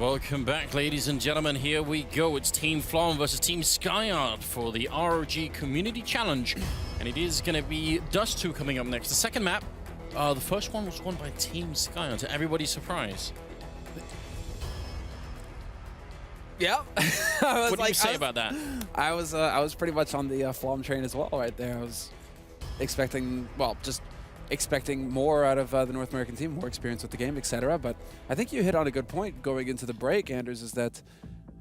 welcome back, ladies and gentlemen. Here we go. It's Team Flom versus Team Skyyart for the ROG Community Challenge. And it is going to be Dust 2 coming up next. The second map, the first one was won by Team Skyyart, to everybody's surprise. Yeah. What do you say about that? I was pretty much on the Flom train as well right there. I was expecting, well, just expecting more out of the North American team, more experience with the game, etc. But I think you hit on a good point going into the break, Anders, is that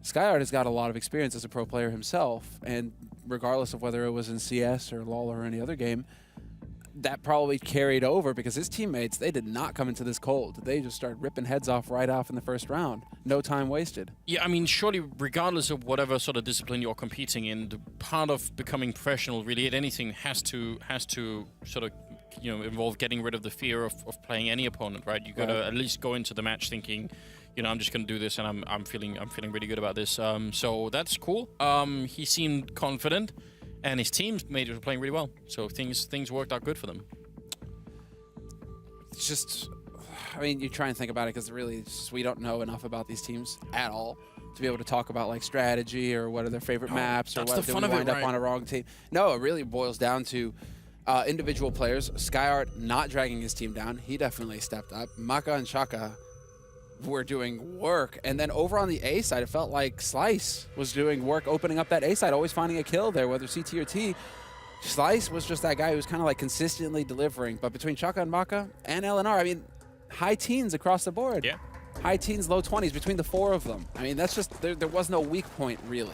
Skyyart has got a lot of experience as a pro player himself, and regardless of whether it was in CS or LoL or any other game, that probably carried over because his teammates, they did not come into this cold. They just started ripping heads off right off in the first round. No time wasted. Yeah, I mean, surely regardless of whatever sort of discipline you're competing in, the part of becoming professional really at anything has to sort of, you know, involve getting rid of the fear of playing any opponent, right? You got to at least go into the match thinking, you know, I'm just going to do this and I'm feeling really good about this. So that's cool. He seemed confident. And his teammates were playing really well, so things worked out good for them. It's just, I mean, you try and think about it because really, we don't know enough about these teams at all to be able to talk about like strategy or what are their favorite maps or what did we wind up on a wrong team. No, it really boils down to individual players. Skyyart not dragging his team down. He definitely stepped up. Maka and Shaka were doing work, and then over on the A side, it felt like Slice was doing work opening up that A side, always finding a kill there, whether CT or T. Slice was just that guy who was kind of like consistently delivering, but between Chaka and Maka and LNR, I mean, high teens across the board. Yeah. High teens, low 20s between the four of them. I mean, that's just, there was no weak point really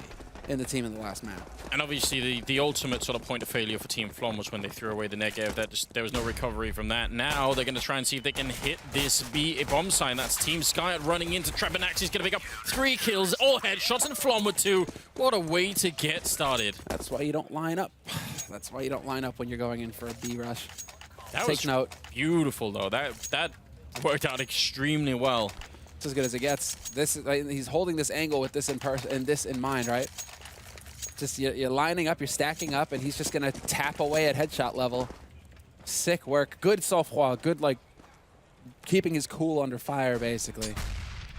in the team in the last map. And obviously the ultimate sort of point of failure for Team Flom was when they threw away the negative. There was no recovery from that. Now they're going to try and see if they can hit this B bomb sign. That's Team Skyyart running into Trapanax. He's going to pick up 3 kills, all headshots, and Flom with 2. What a way to get started. That's why you don't line up. That's why you don't line up when you're going in for a B rush. That Take note. Beautiful though. That worked out extremely well. It's as good as it gets. This is, he's holding this angle with this in mind, right? Just you're lining up, you're stacking up, and he's just gonna tap away at headshot level. Sick work. Good sang-froid. Good, like, keeping his cool under fire, basically.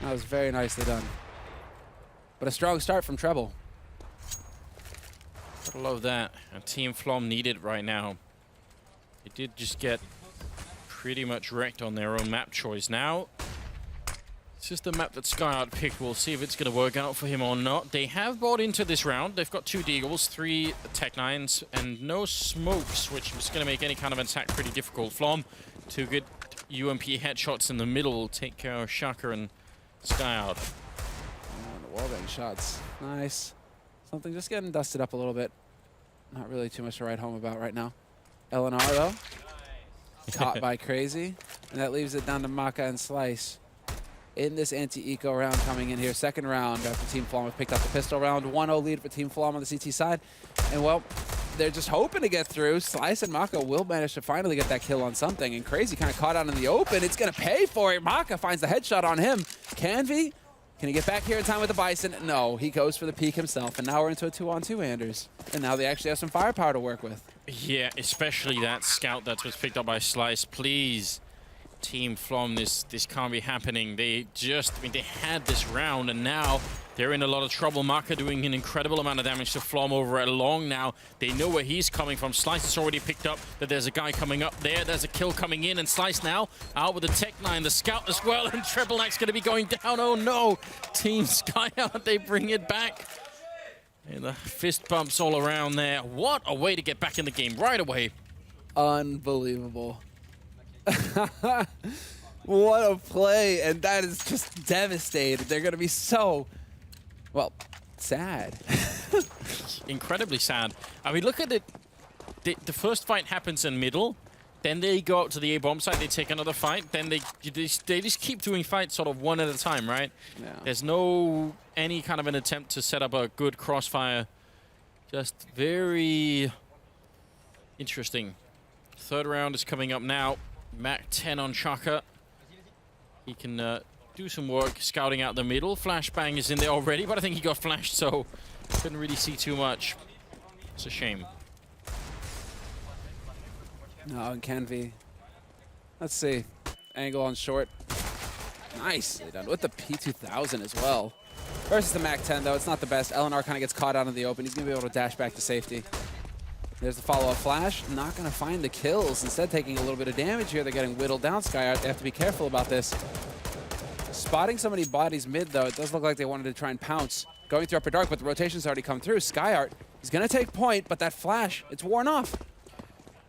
That was very nicely done. But a strong start from Treble. I love that. And Team Flom need it right now. They did just get pretty much wrecked on their own map choice. Now, it's just the map that Skyyart picked. We'll see if it's going to work out for him or not. They have bought into this round. They've got 2 Deagles, 3 Tech-9s, and no smokes, which is going to make any kind of attack pretty difficult. Flom, 2 good UMP headshots in the middle. Take care of Shaka and Skyyart. The wallbang shots. Nice. Something just getting dusted up a little bit. Not really too much to write home about right now. LNR, though. Caught by Crazy. And that leaves it down to Maka and Slice. In this anti-eco round coming in here, second round after Team Flom have picked up the pistol round. 1-0 lead for Team Flom on the CT side. And well, they're just hoping to get through. Slice and Maka will manage to finally get that kill on something. And Crazy kind of caught out in the open. It's going to pay for it. Maka finds the headshot on him. Can he get back here in time with the Bison? No, he goes for the peek himself. And now we're into a 2-on-2, Anders. And now they actually have some firepower to work with. Yeah, especially that scout that was picked up by Slice. Please. Team Flom, this can't be happening. They just, I mean, they had this round and now they're in a lot of trouble. Maka doing an incredible amount of damage to Flom over at Long now. They know where he's coming from. Slice has already picked up that there's a guy coming up there. There's a kill coming in, and Slice now out with the Tech-9, the scout as well, and Trapanax going to be going down. Oh no! Team Skyyart, they bring it back. And the fist bumps all around there. What a way to get back in the game right away. Unbelievable. What a play, and that is just devastated. They're going to be so, well, sad. Incredibly sad. I mean, look at it. The first fight happens in middle, then they go out to the A-bomb side, they take another fight, then they just keep doing fights sort of one at a time, right? Yeah. There's no any kind of an attempt to set up a good crossfire. Just very interesting. Third round is coming up now. Mac 10 on Shaka. He can do some work scouting out the middle. Flashbang is in there already, but I think he got flashed, so couldn't really see too much. It's a shame. No, and Canvey. Let's see. Angle on short. Nicely done with the P2000 as well. Versus the MAC-10, though, it's not the best. LNR kind of gets caught out in the open. He's going to be able to dash back to safety. There's the follow-up flash. Not going to find the kills. Instead, taking a little bit of damage here. They're getting whittled down, Skyyart. They have to be careful about this. Spotting so many bodies mid, though, it does look like they wanted to try and pounce. Going through Upper Dark, but the rotation's already come through. Skyyart is going to take point, but that flash, it's worn off.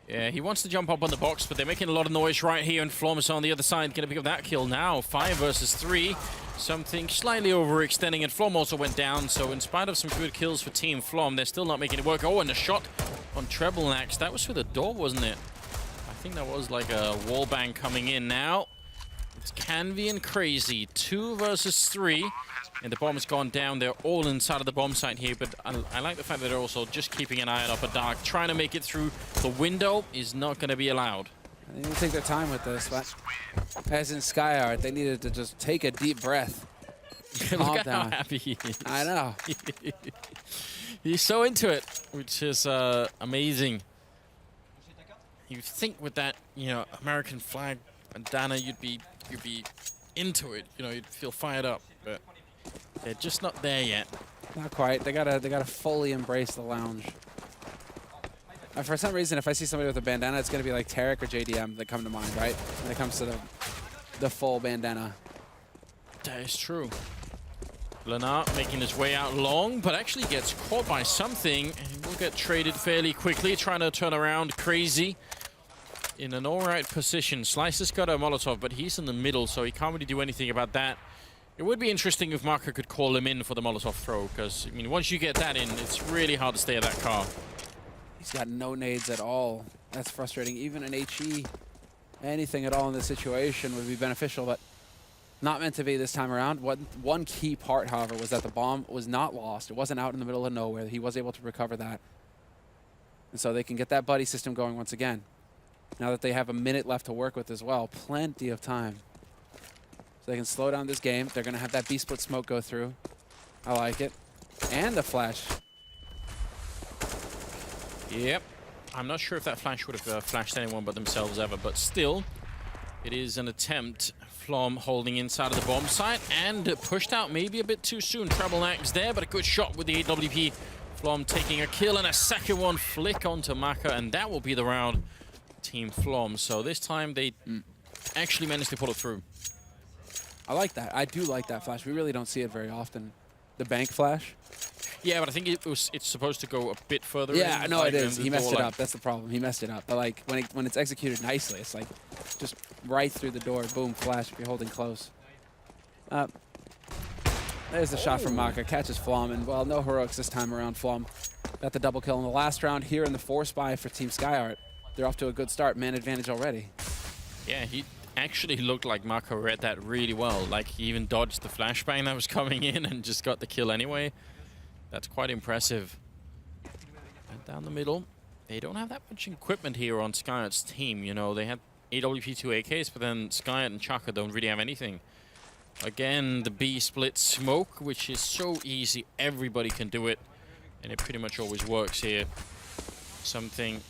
Yeah, he wants to jump up on the box, but they're making a lot of noise right here, and flom is on the other side, going to pick up that kill now. 5 versus 3. Something slightly overextending, and flom also went down, so in spite of some good kills for Team flom, they're still not making it work. Oh, and a shot on Treble Axe. That was for the door, wasn't it? I think that was like a wall bang coming in now. It's Canvy and Crazy. 2 versus 3. And the bomb has gone down. They're all inside of the bomb site here, but I like the fact that they're also just keeping an eye on Upper Dark. Trying to make it through the window is not going to be allowed. They need to take their time with this, but as in Skyyart, they needed to just take a deep breath. Look at how happy he is. I know. He's so into it, which is amazing. You'd think with that, you know, American flag bandana, you'd be into it. You know, you'd feel fired up, but they're just not there yet. Not quite. They gotta fully embrace the lounge. For some reason, if I see somebody with a bandana, it's gonna be like Tarek or JDM that come to mind, right? When it comes to the full bandana. That is true. Lenart making his way out long, but actually gets caught by something and will get traded fairly quickly, trying to turn around Crazy in an alright position. Slice has got a Molotov, but he's in the middle, so he can't really do anything about that. It would be interesting if Marco could call him in for the Molotov throw, because, I mean, once you get that in, it's really hard to stay at that car. He's got no nades at all. That's frustrating. Even an HE, anything at all in this situation would be beneficial, but not meant to be this time around. One key part, however, was that the bomb was not lost. It wasn't out in the middle of nowhere. He was able to recover that. And so they can get that buddy system going once again. Now that they have a minute left to work with as well. Plenty of time. So they can slow down this game. They're going to have that B-split smoke go through. I like it. And the flash. Yep. I'm not sure if that flash would have flashed anyone but themselves ever, but still, it is an attempt. Flom holding inside of the bomb site and pushed out maybe a bit too soon. Treble Axe there, but a good shot with the AWP. Flom taking a kill and a second one flick onto Maka, and that will be the round. Team Flom. So this time they actually managed to pull it through. I like that. I do like that flash. We really don't see it very often. The bank flash. Yeah, but I think it's supposed to go a bit further. Yeah, in, no, like, it is. He messed it like up. That's the problem. He messed it up. But like when it's executed nicely, it's like just right through the door. Boom, flash if you're holding close. There's the shot from Maka. Catches Flom, and well, no heroics this time around. Flom got the double kill in the last round here in the 4-spy for Team Skyyart. They're off to a good start. Man advantage already. Yeah, he actually looked like Maka read that really well. Like, he even dodged the flashbang that was coming in and just got the kill anyway. That's quite impressive. And down the middle, they don't have that much equipment here on Skyart's team. You know, they had AWP2 AKs, but then Skyyart and Chaka don't really have anything. Again, the B split smoke, which is so easy. Everybody can do it. And it pretty much always works here. Something,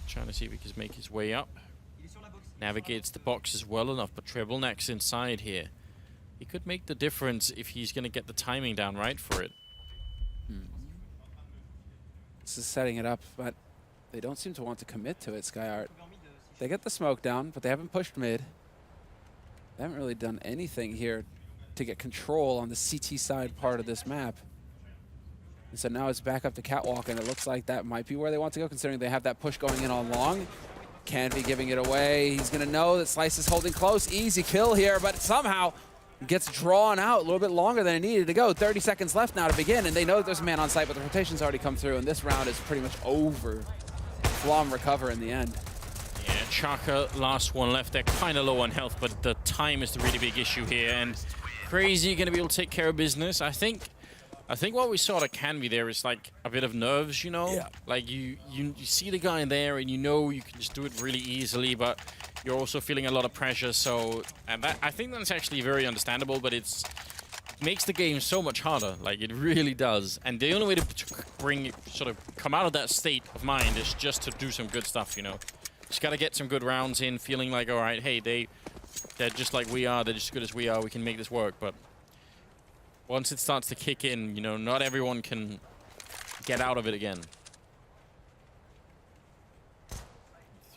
trying to see if he can make his way up. Navigates the boxes well enough, but Treble Axe inside here. He could make the difference if he's going to get the timing down right for it. This is setting it up, but they don't seem to want to commit to it, Skyyart. They get the smoke down, but they haven't pushed mid. They haven't really done anything here to get control on the CT side part of this map. And so now it's back up to Catwalk, and it looks like that might be where they want to go, considering they have that push going in on long. Can't be giving it away. He's going to know that Slice is holding close. Easy kill here, but somehow gets drawn out a little bit longer than it needed to go. 30 seconds left now to begin, and they know that there's a man on site, but the rotation's already come through, and this round is pretty much over. Flom recover in the end. Yeah, Chaka, last one left. They're kind of low on health, but the time is the really big issue here, and Crazy going to be able to take care of business. I think what we saw at Canvy there is like a bit of nerves, you know? Yeah. Like you see the guy there and you know you can just do it really easily, but you're also feeling a lot of pressure. So, and that, I think that's actually very understandable, but it makes the game so much harder. Like, it really does. And the only way to come out of that state of mind is just to do some good stuff, you know? Just got to get some good rounds in, feeling like, all right, hey, they they're just like we are. They're just as good as we are. We can make this work. But once it starts to kick in, you know, not everyone can get out of it again.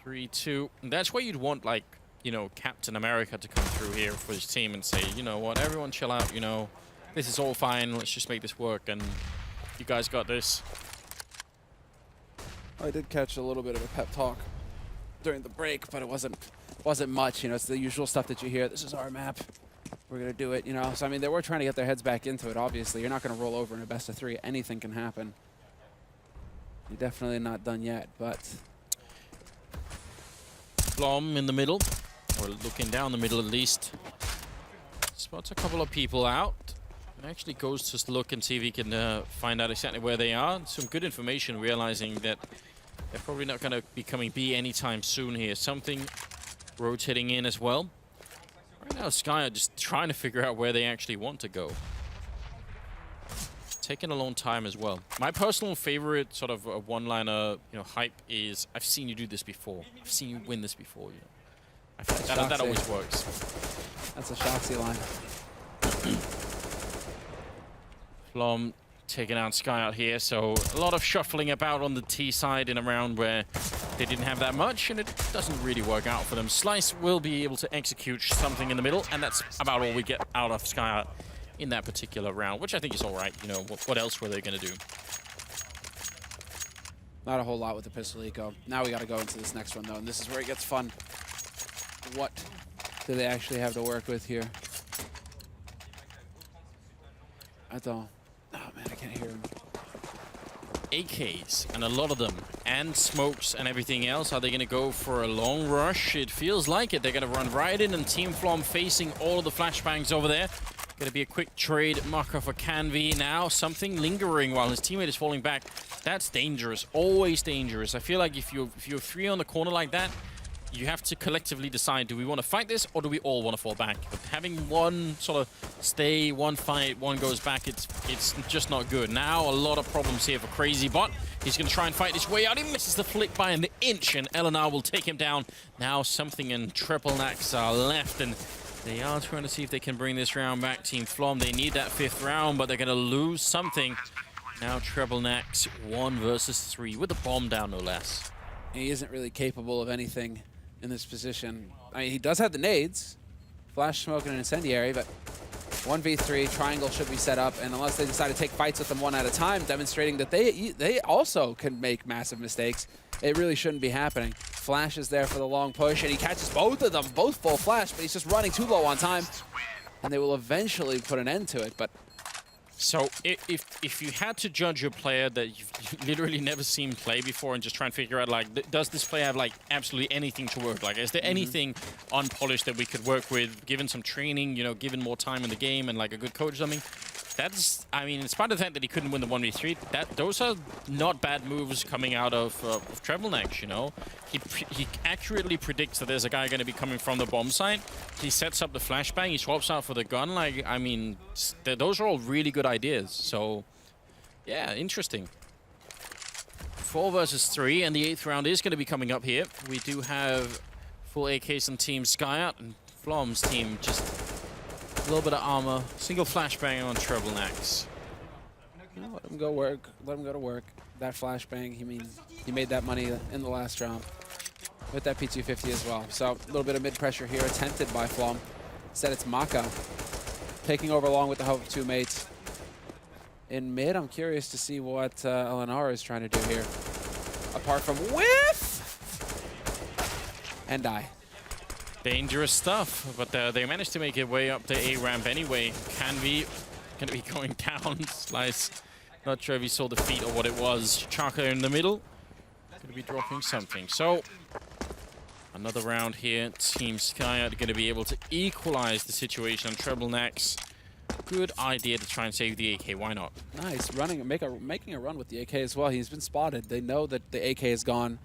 3-2. That's where you'd want, like, you know, Captain America to come through here for his team and say, you know what, everyone chill out, you know. This is all fine. Let's just make this work, and you guys got this. I did catch a little bit of a pep talk during the break, but it wasn't much. You know, it's the usual stuff that you hear. This is our map. We're going to do it, you know. So, I mean, they were trying to get their heads back into it, obviously. You're not going to roll over in a best of 3. Anything can happen. You're definitely not done yet, but... Flom in the middle, or looking down the middle at least. Spots a couple of people out. And actually goes to look and see if he can find out exactly where they are. Some good information, realizing that they're probably not going to be coming B anytime soon here. Something rotating in as well. Right now, Skyyart just trying to figure out where they actually want to go. Taking a long time as well. My personal favorite sort of one-liner, you know, hype is, I've seen you do this before. I've seen you win this before. You know, I feel like that always works. That's a Shoxy line. Flom taking out Skyyart here, so a lot of shuffling about on the T side in a round where they didn't have that much, and it doesn't really work out for them. Slice will be able to execute something in the middle, and that's about all we get out of Skyyart in that particular round, which I think is all right. You know, what else were they going to do? Not a whole lot with the pistol eco. Now we got to go into this next one, though, and this is where it gets fun. What do they actually have to work with here? I don't... Oh, man, I can't hear him. AKs, and a lot of them, and smokes and everything else. Are they going to go for a long rush? It feels like it. They're going to run right in, and Team Flom facing all of the flashbangs over there. Going to be a quick trade marker for Canvey now. Something lingering while his teammate is falling back. That's dangerous. Always dangerous. I feel like if you're 3 on the corner like that, you have to collectively decide, do we want to fight this or do we all want to fall back? But having one sort of stay, one fight, one goes back, it's just not good. Now a lot of problems here for Crazy Bot. He's going to try and fight his way out. He misses the flick by an inch, and Eleanor will take him down. Now something and Triple Nax are left, and they are trying to see if they can bring this round back. Team Flom, they need that 5th round, but they're going to lose something. Now Triple Nax, 1 versus 3, with the bomb down, no less. He isn't really capable of anything in this position. I mean, he does have the nades, flash smoke and an incendiary, but 1v3 triangle should be set up, and unless they decide to take fights with them one at a time, demonstrating that they also can make massive mistakes, it really shouldn't be happening. Flash is there for the long push, and he catches both of them, both full flash, but he's just running too low on time, and they will eventually put an end to it. But so if you had to judge a player that you've literally never seen play before and just try and figure out, like, does this player have, like, absolutely anything to work? Like, is there anything unpolished that we could work with, given some training, you know, given more time in the game and, like, a good coach or something? That's, I mean, in spite of the fact that he couldn't win the 1v3, those are not bad moves coming out of Treble Nax, you know? He accurately predicts that there's a guy going to be coming from the bomb site. He sets up the flashbang, he swaps out for the gun. Like, I mean, those are all really good ideas. So, yeah, interesting. 4 versus 3, and the 8th round is going to be coming up here. We do have full AKs on Team Skyyart, and Flom's team just a little bit of armor. Single flashbang on Treble Nax. let him go work. Let him go to work. That flashbang, he made that money in the last round with that P250 as well. So a little bit of mid-pressure here attempted by Flom. Instead, it's Maka taking over along with the help of 2 mates. In mid, I'm curious to see what Eleanor is trying to do here. Apart from whiff! And die. Dangerous stuff, but they managed to make it way up the A ramp anyway. Canvey going to be going down. Slice, not sure if he saw the feet or what it was. Chaka in the middle, going to be dropping something. So, another round here. Team Skyyart going to be able to equalize the situation on Treble Nax. Good idea to try and save the AK. Why not? Nice running, making a run with the AK as well. He's been spotted. They know that the AK is gone.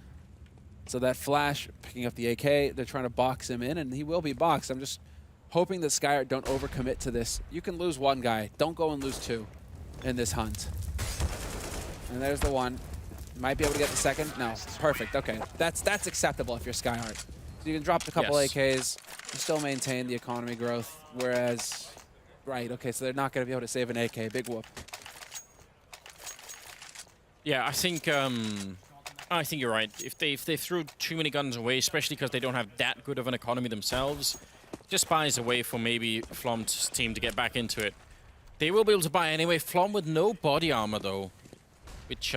So that flash, picking up the AK, they're trying to box him in, and he will be boxed. I'm just hoping that Skyyart don't overcommit to this. You can lose 1 guy. Don't go and lose 2 in this hunt. And there's the 1. Might be able to get the 2nd. No, perfect. Okay, that's acceptable if you're Skyyart. So you can drop a couple Yes. AKs, you still maintain the economy growth, whereas, right, okay, so they're not going to be able to save an AK. Big whoop. Yeah, I think you're right. If they threw too many guns away, especially because they don't have that good of an economy themselves, just buys a way for maybe Flom's team to get back into it. They will be able to buy anyway. Flom with no body armor though, which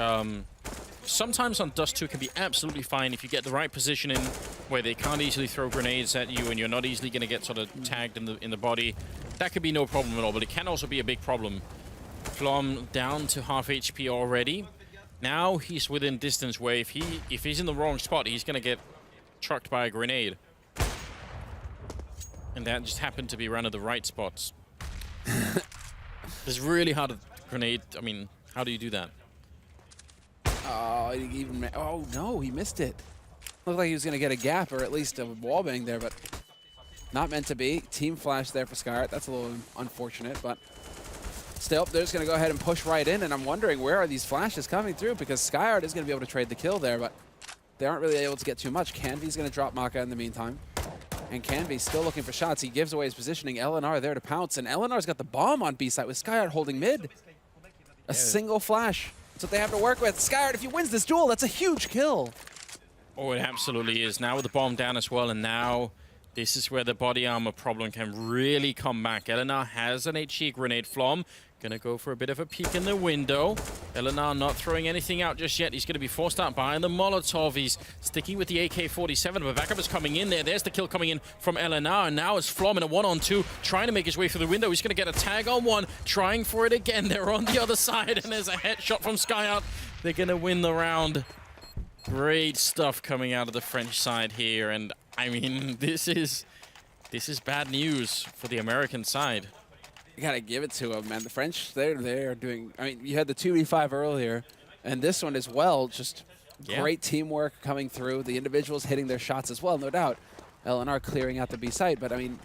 sometimes on Dust 2 can be absolutely fine if you get the right position in where they can't easily throw grenades at you and you're not easily going to get sort of tagged in the body. That could be no problem at all, but it can also be a big problem. Flom down to half HP already. Now he's within distance where if he's in the wrong spot, he's going to get trucked by a grenade. And that just happened to be around at the right spots. It's really hard to grenade. I mean, how do you do that? Oh, no, he missed it. Looked like he was going to get a gap or at least a wallbang there, but not meant to be. Team flash there for Skyyart. That's a little unfortunate, but still, they're just going to go ahead and push right in, and I'm wondering where are these flashes coming through because Skyyart is going to be able to trade the kill there, but they aren't really able to get too much. Canvy's going to drop Maka in the meantime, and Canvy's still looking for shots. He gives away his positioning. LNR there to pounce, and LNR's got the bomb on B side with Skyyart holding mid. A single flash. That's what they have to work with. Skyyart, if he wins this duel, that's a huge kill. Oh, it absolutely is. Now with the bomb down as well, and now this is where the body armor problem can really come back. LNR has an HE grenade. Flom gonna go for a bit of a peek in the window. LNR not throwing anything out just yet. He's gonna be forced out behind the Molotov. He's sticking with the AK-47, but backup is coming in there. There's the kill coming in from LNR, and now it's Flom in a 1-on-2, trying to make his way through the window. He's gonna get a tag on one, trying for it again. They're on the other side, and there's a headshot from Skyyart. They're gonna win the round. Great stuff coming out of the French side here, and I mean, this is bad news for the American side. You gotta give it to them, man. The French, they're doing. I mean, you had the 2v5 earlier, and this one as well. Just great teamwork coming through. The individuals hitting their shots as well, no doubt. LNR clearing out the B site, but I mean,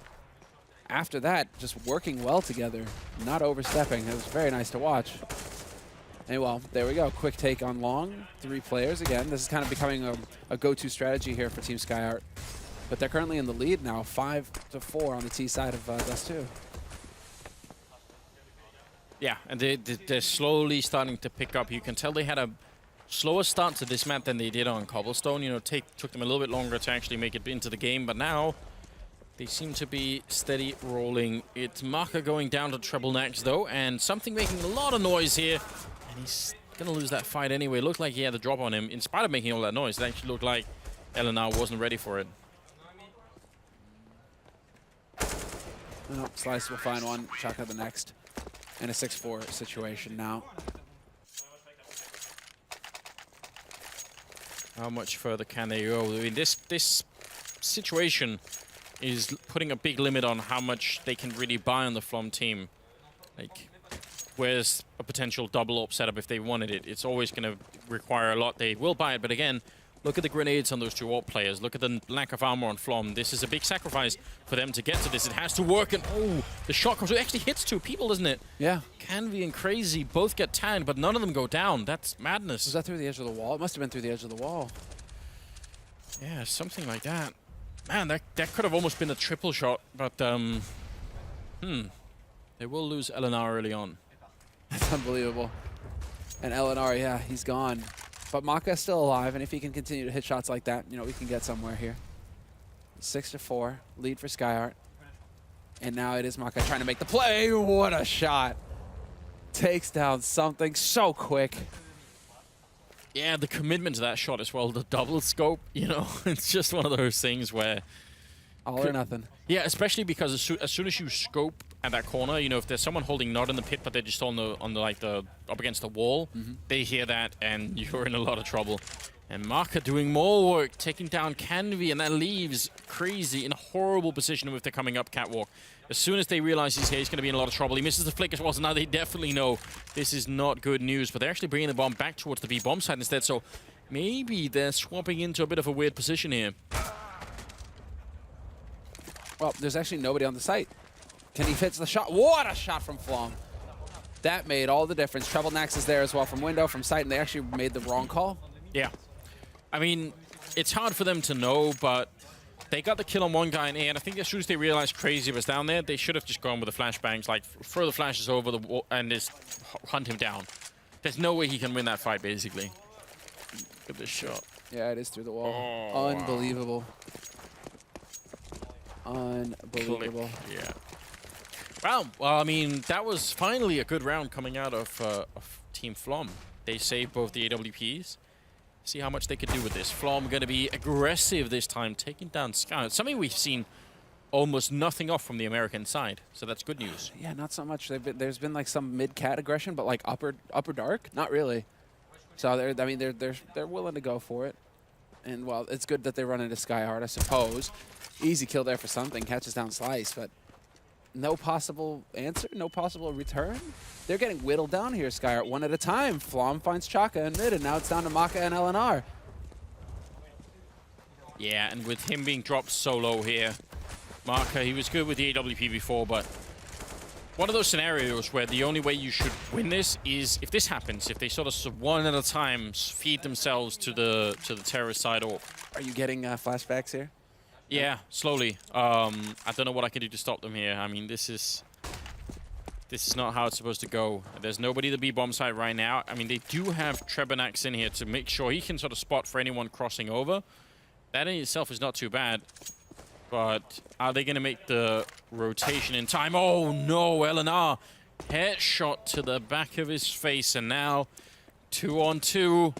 after that, just working well together, not overstepping. It was very nice to watch. And well, there we go. Quick take on long. 3 players again. This is kind of becoming a go-to strategy here for Team Skyyart. But they're currently in the lead now, 5-4 on the T side of Dust 2. Yeah, and they're slowly starting to pick up. You can tell they had a slower start to this map than they did on Cobblestone. You know, took them a little bit longer to actually make it into the game, but now they seem to be steady rolling. It's Maka going down to treble next, though, and something making a lot of noise here. And he's going to lose that fight anyway. It looked like he had the drop on him. In spite of making all that noise, it actually looked like LNR wasn't ready for it. Oh, Slice will find one. Chaka the next. In a 6-4 situation now. How much further can they go? I mean, this situation is putting a big limit on how much they can really buy on the Flom team. Like, where's a potential double up setup if they wanted it? It's always going to require a lot. They will buy it, but again, look at the grenades on those 2 AWP players. Look at the lack of armor on Flom. This is a big sacrifice for them to get to this. It has to work, and oh, the shot comes. It actually hits 2 people, doesn't it? Yeah. Canvy and Crazy both get tagged, but none of them go down. That's madness. Was that through the edge of the wall? It must have been through the edge of the wall. Yeah, something like that. Man, that could have almost been a triple shot, but they will lose LNR early on. That's unbelievable. And LNR, yeah, he's gone. But Maka is still alive, and if he can continue to hit shots like that, you know, we can get somewhere here. 6-4, lead for Skyyart. And now it is Maka trying to make the play. What a shot. Takes down something so quick. Yeah, the commitment to that shot as well, the double scope, you know, it's just one of those things where... All or nothing. Yeah, especially because as soon as you scope at that corner, you know, if there's someone holding not in the pit, but they're just on the up against the wall, they hear that and you're in a lot of trouble. And Maka doing more work, taking down Canvy, and that leaves Crazy in a horrible position if they're coming up catwalk. As soon as they realize he's here, he's going to be in a lot of trouble. He misses the flick as well, so now they definitely know this is not good news. But they're actually bringing the bomb back towards the B-bomb side instead, so maybe they're swapping into a bit of a weird position here. Well, there's actually nobody on the site. Can he fit the shot? What a shot from Flom. That made all the difference. Treble Nax is there as well from window, from site, and they actually made the wrong call. Yeah. I mean, it's hard for them to know, but They got the kill on one guy in A, and I think as soon as they realized Crazy was down there, they should have just gone with the flashbangs, like throw the flashes over the wall and just hunt him down. There's no way he can win that fight, basically. Look at this shot. Yeah, it is through the wall. Oh, Unbelievable. Wow. Unbelievable. Yeah. Well, I mean, that was finally a good round coming out of Team Flom. They saved both the AWPs. See how much they could do with this. Flom going to be aggressive this time, taking down Skyyart. Something we've seen almost nothing off from the American side, so that's good news. Yeah, not so much. There's been like some mid-cat aggression, but like upper dark, not really. So they're willing to go for it. And well, it's good that they run into Skyyart, I suppose. Easy kill there for something, catches down Slice, but no possible answer, no possible return. They're getting whittled down here, Skyyart, one at a time. Flom finds Chaka in mid, and now it's down to Maka and LNR. Yeah, and with him being dropped so low here, Maka, he was good with the AWP before, but one of those scenarios where the only way you should win this is if this happens, if they sort of one at a time feed themselves to the terrorist side. Or are you getting flashbacks here? Yeah, slowly. I don't know what I can do to stop them here. I mean, this is not how it's supposed to go. There's nobody at the B-bomb side right now. I mean, they do have Trebanax in here to make sure he can sort of spot for anyone crossing over. That in itself is not too bad. But are they going to make the rotation in time? Oh, no, LNR. Headshot to the back of his face. And now 2-on-2.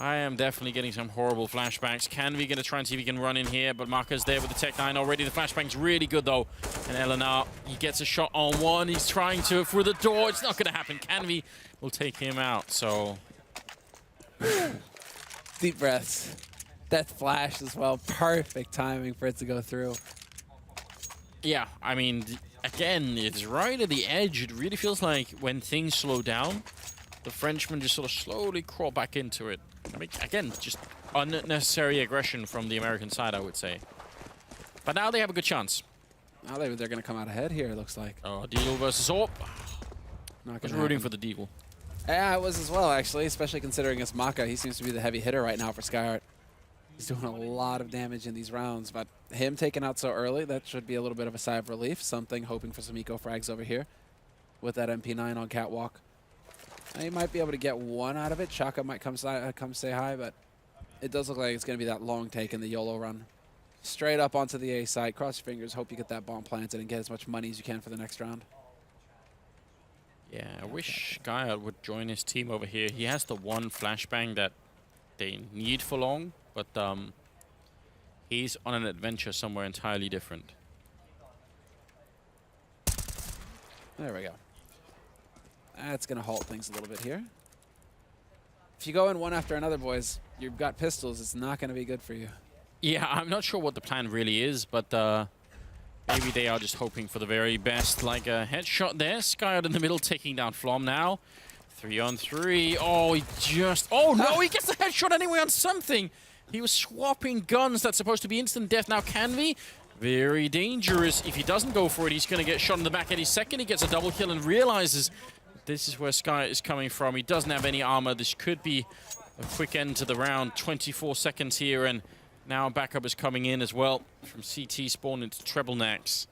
I am definitely getting some horrible flashbacks. Can we going to try and see if he can run in here? But Marco's there with the Tech 9 already. The flashbang's really good, though. And LNR, he gets a shot on one. He's trying to through the door. It's not going to happen. Canvey will take him out, so... Deep breaths. That flash as well. Perfect timing for it to go through. Yeah, I mean, again, it's right at the edge. It really feels like when things slow down, the Frenchmen just sort of slowly crawl back into it. I mean, again, just unnecessary aggression from the American side, I would say. But now they have a good chance. Now they're going to come out ahead here, it looks like. Oh, Deagle versus Orp. I was rooting for the Deagle. Yeah, I was as well, actually, especially considering it's Maka. He seems to be the heavy hitter right now for Skyyart. He's doing a lot of damage in these rounds, but him taken out so early, that should be a little bit of a sigh of relief. Something, hoping for some eco frags over here with that MP9 on Catwalk. He might be able to get one out of it. Chaka might come say hi, but it does look like it's going to be that long take in the YOLO run. Straight up onto the A side. Cross your fingers. Hope you get that bomb planted and get as much money as you can for the next round. Yeah, I wish Skyyart would join his team over here. He has the one flashbang that they need for long, but he's on an adventure somewhere entirely different. There we go. That's going to halt things a little bit here. If you go in one after another, boys, you've got pistols. It's not going to be good for you. Yeah, I'm not sure what the plan really is, but maybe they are just hoping for the very best. Like a headshot there. Skyyart in the middle, taking down Flom now. 3-on-3. Oh, he just... Oh, no, he gets the headshot anyway on something. He was swapping guns. That's supposed to be instant death. Now, Canvey, very dangerous. If he doesn't go for it, he's going to get shot in the back any second. He gets a double kill and realizes this is where Skyyart is coming from. He doesn't have any armor. This could be a quick end to the round. 24 seconds here, and now backup is coming in as well from CT spawn into Treblenax.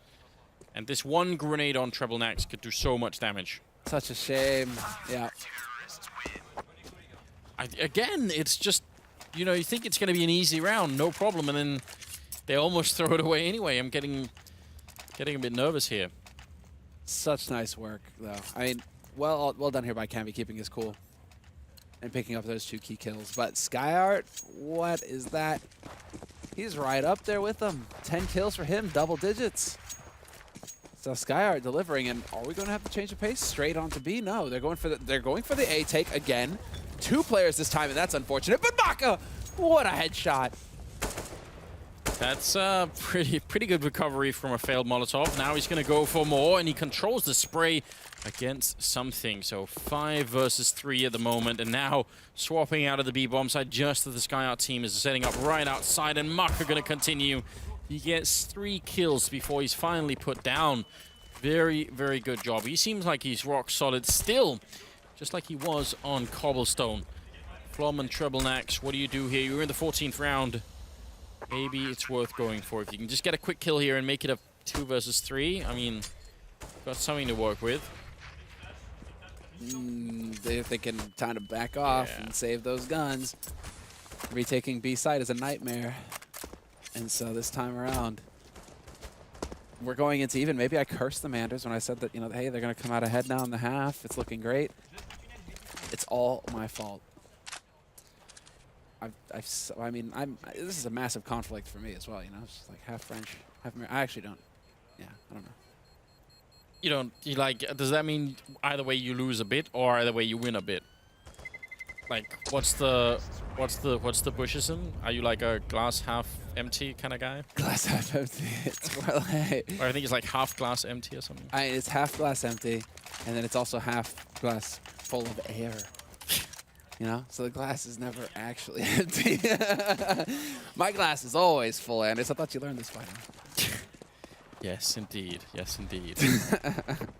And this one grenade on Treblenax could do so much damage. Such a shame. Yeah. Again, it's just, you know, you think it's going to be an easy round, no problem, and then they almost throw it away anyway. I'm getting a bit nervous here. Such nice work, though. I mean, well done here by Canvey, keeping his cool and picking up those 2 key kills. But Skyyart, what is that? He's right up there with them. 10 kills for him, double digits. So Skyyart delivering, and are we going to have to change the pace straight on to B? No, they're going for the A take again. 2 players this time, and that's unfortunate. But Maka, what a headshot! That's a pretty good recovery from a failed Molotov. Now he's going to go for more, and he controls the spray against something. So 5 versus 3 at the moment, and now swapping out of the B-bomb side just as the Skyyart team is setting up right outside, and Maka going to continue. He gets 3 kills before he's finally put down. Very, very good job. He seems like he's rock solid still, just like he was on Cobblestone. Flom and Treblenax, what do you do here? You're in the 14th round. maybe it's worth going for. If you can just get a quick kill here and make it a 2 versus 3, I mean, got something to work with. They're thinking time to back off and save those guns. Retaking B side is a nightmare. And so this time around, we're going into even. Maybe I cursed the Manders when I said that, you know, hey, they're going to come out ahead now in the half. It's looking great. It's all my fault. I mean, this is a massive conflict for me as well, you know? It's just like half French, half American. I actually don't. Yeah, I don't know. You don't, you like, does that mean either way you lose a bit or either way you win a bit? Like, what's the Bushism? Are you like a glass half empty kind of guy? Glass half empty. It's more like, or I think it's like half glass empty or something. It's half glass empty, and then it's also half glass full of air. You know, so the glass is never actually empty. My glass is always full, Anders. I thought you learned this by now. Yes, indeed. Yes, indeed.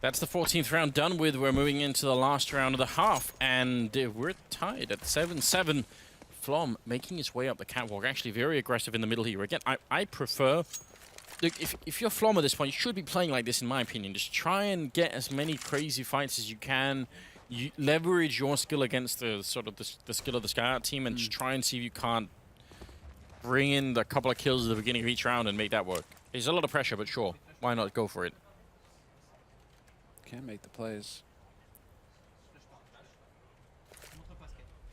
That's the 14th round done with. We're moving into the last round of the half, and we're tied at 7-7. Flom making his way up the catwalk, actually very aggressive in the middle here. Again, I prefer... Look, if you're Flom at this point, you should be playing like this, in my opinion. Just try and get as many crazy fights as you can. You leverage your skill against the sort of the skill of the Skyyart team, and just try and see if you can't bring in a couple of kills at the beginning of each round and make that work. There's a lot of pressure, but sure, why not go for it? Can make the plays.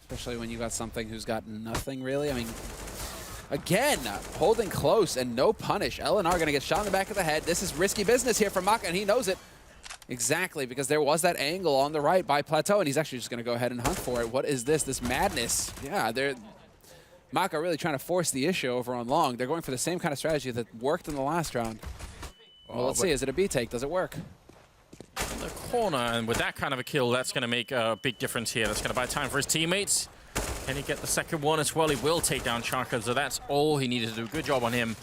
Especially when you got something who's got nothing really. I mean, again, holding close and no punish. LNR gonna get shot in the back of the head. This is risky business here for Maka, and he knows it. Exactly, because there was that angle on the right by Plateau, and he's actually just gonna go ahead and hunt for it. What is this? This madness. Yeah, they're... Maka really trying to force the issue over on Long. They're going for the same kind of strategy that worked in the last round. Well, let's see. Is it a B take? Does it work? In the corner, and with that kind of a kill, that's going to make a big difference here. That's going to buy time for his teammates. Can he get the second one as well? He will take down Chaka, so that's all he needed to do. Good job on him.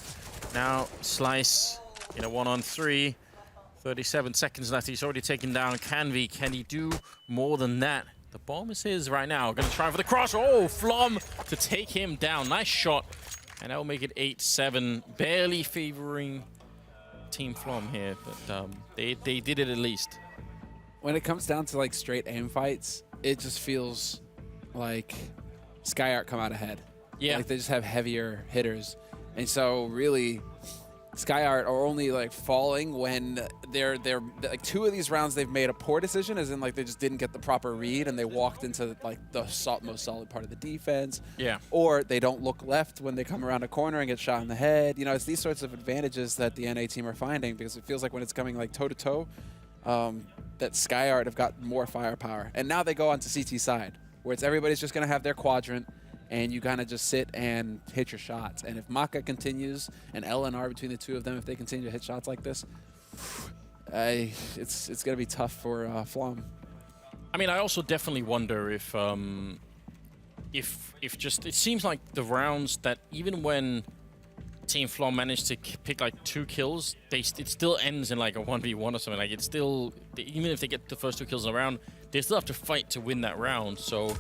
Now, Slice in a 1-on-3. 37 seconds left. He's already taken down Canvey. Can he do more than that? The bomb is his right now. Going to try for the cross. Oh, Flom to take him down. Nice shot. And that will make it 8-7. Barely favoring Team Flom here, but they did it at least. When it comes down to like straight aim fights, it just feels like Skyyart come out ahead. Yeah. Like they just have heavier hitters. And so really Skyyart are only like falling when they're like 2 of these rounds they've made a poor decision, as in like they just didn't get the proper read and they walked into like the most solid part of the defense. Yeah. Or they don't look left when they come around a corner and get shot in the head. You know, it's these sorts of advantages that the NA team are finding, because it feels like when it's coming like toe to toe, that Skyyart have got more firepower. And now they go on to CT side, where it's everybody's just gonna have their quadrant, and you kind of just sit and hit your shots. And if Maka continues, and LNR between the 2 of them, if they continue to hit shots like this, it's going to be tough for Flom. I mean, I also definitely wonder if just, it seems like the rounds that even when Team Flom managed to pick like 2 kills, it still ends in like a 1v1 or something. Like it's still, even if they get the first 2 kills in a round, they still have to fight to win that round. So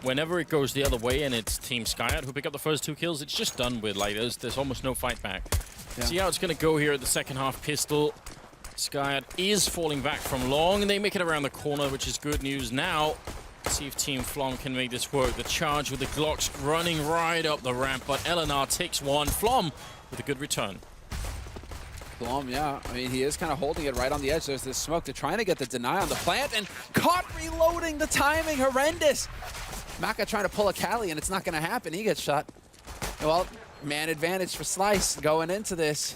whenever it goes the other way and it's Team Skyyart who pick up the first 2 kills, it's just done with. Like there's almost no fight back. Yeah. See how it's going to go here at the second half. Pistol. Skyyart is falling back from Long, and they make it around the corner, which is good news. Now, let's see if Team Flom can make this work. The charge with the Glocks running right up the ramp, but LNR takes one. Flom with a good return. Flom, yeah. I mean, he is kind of holding it right on the edge. There's this smoke. They're trying to get the deny on the plant, and caught reloading. The timing, horrendous. Maka trying to pull a Cali, and it's not going to happen. He gets shot. Well, man advantage for Slice going into this.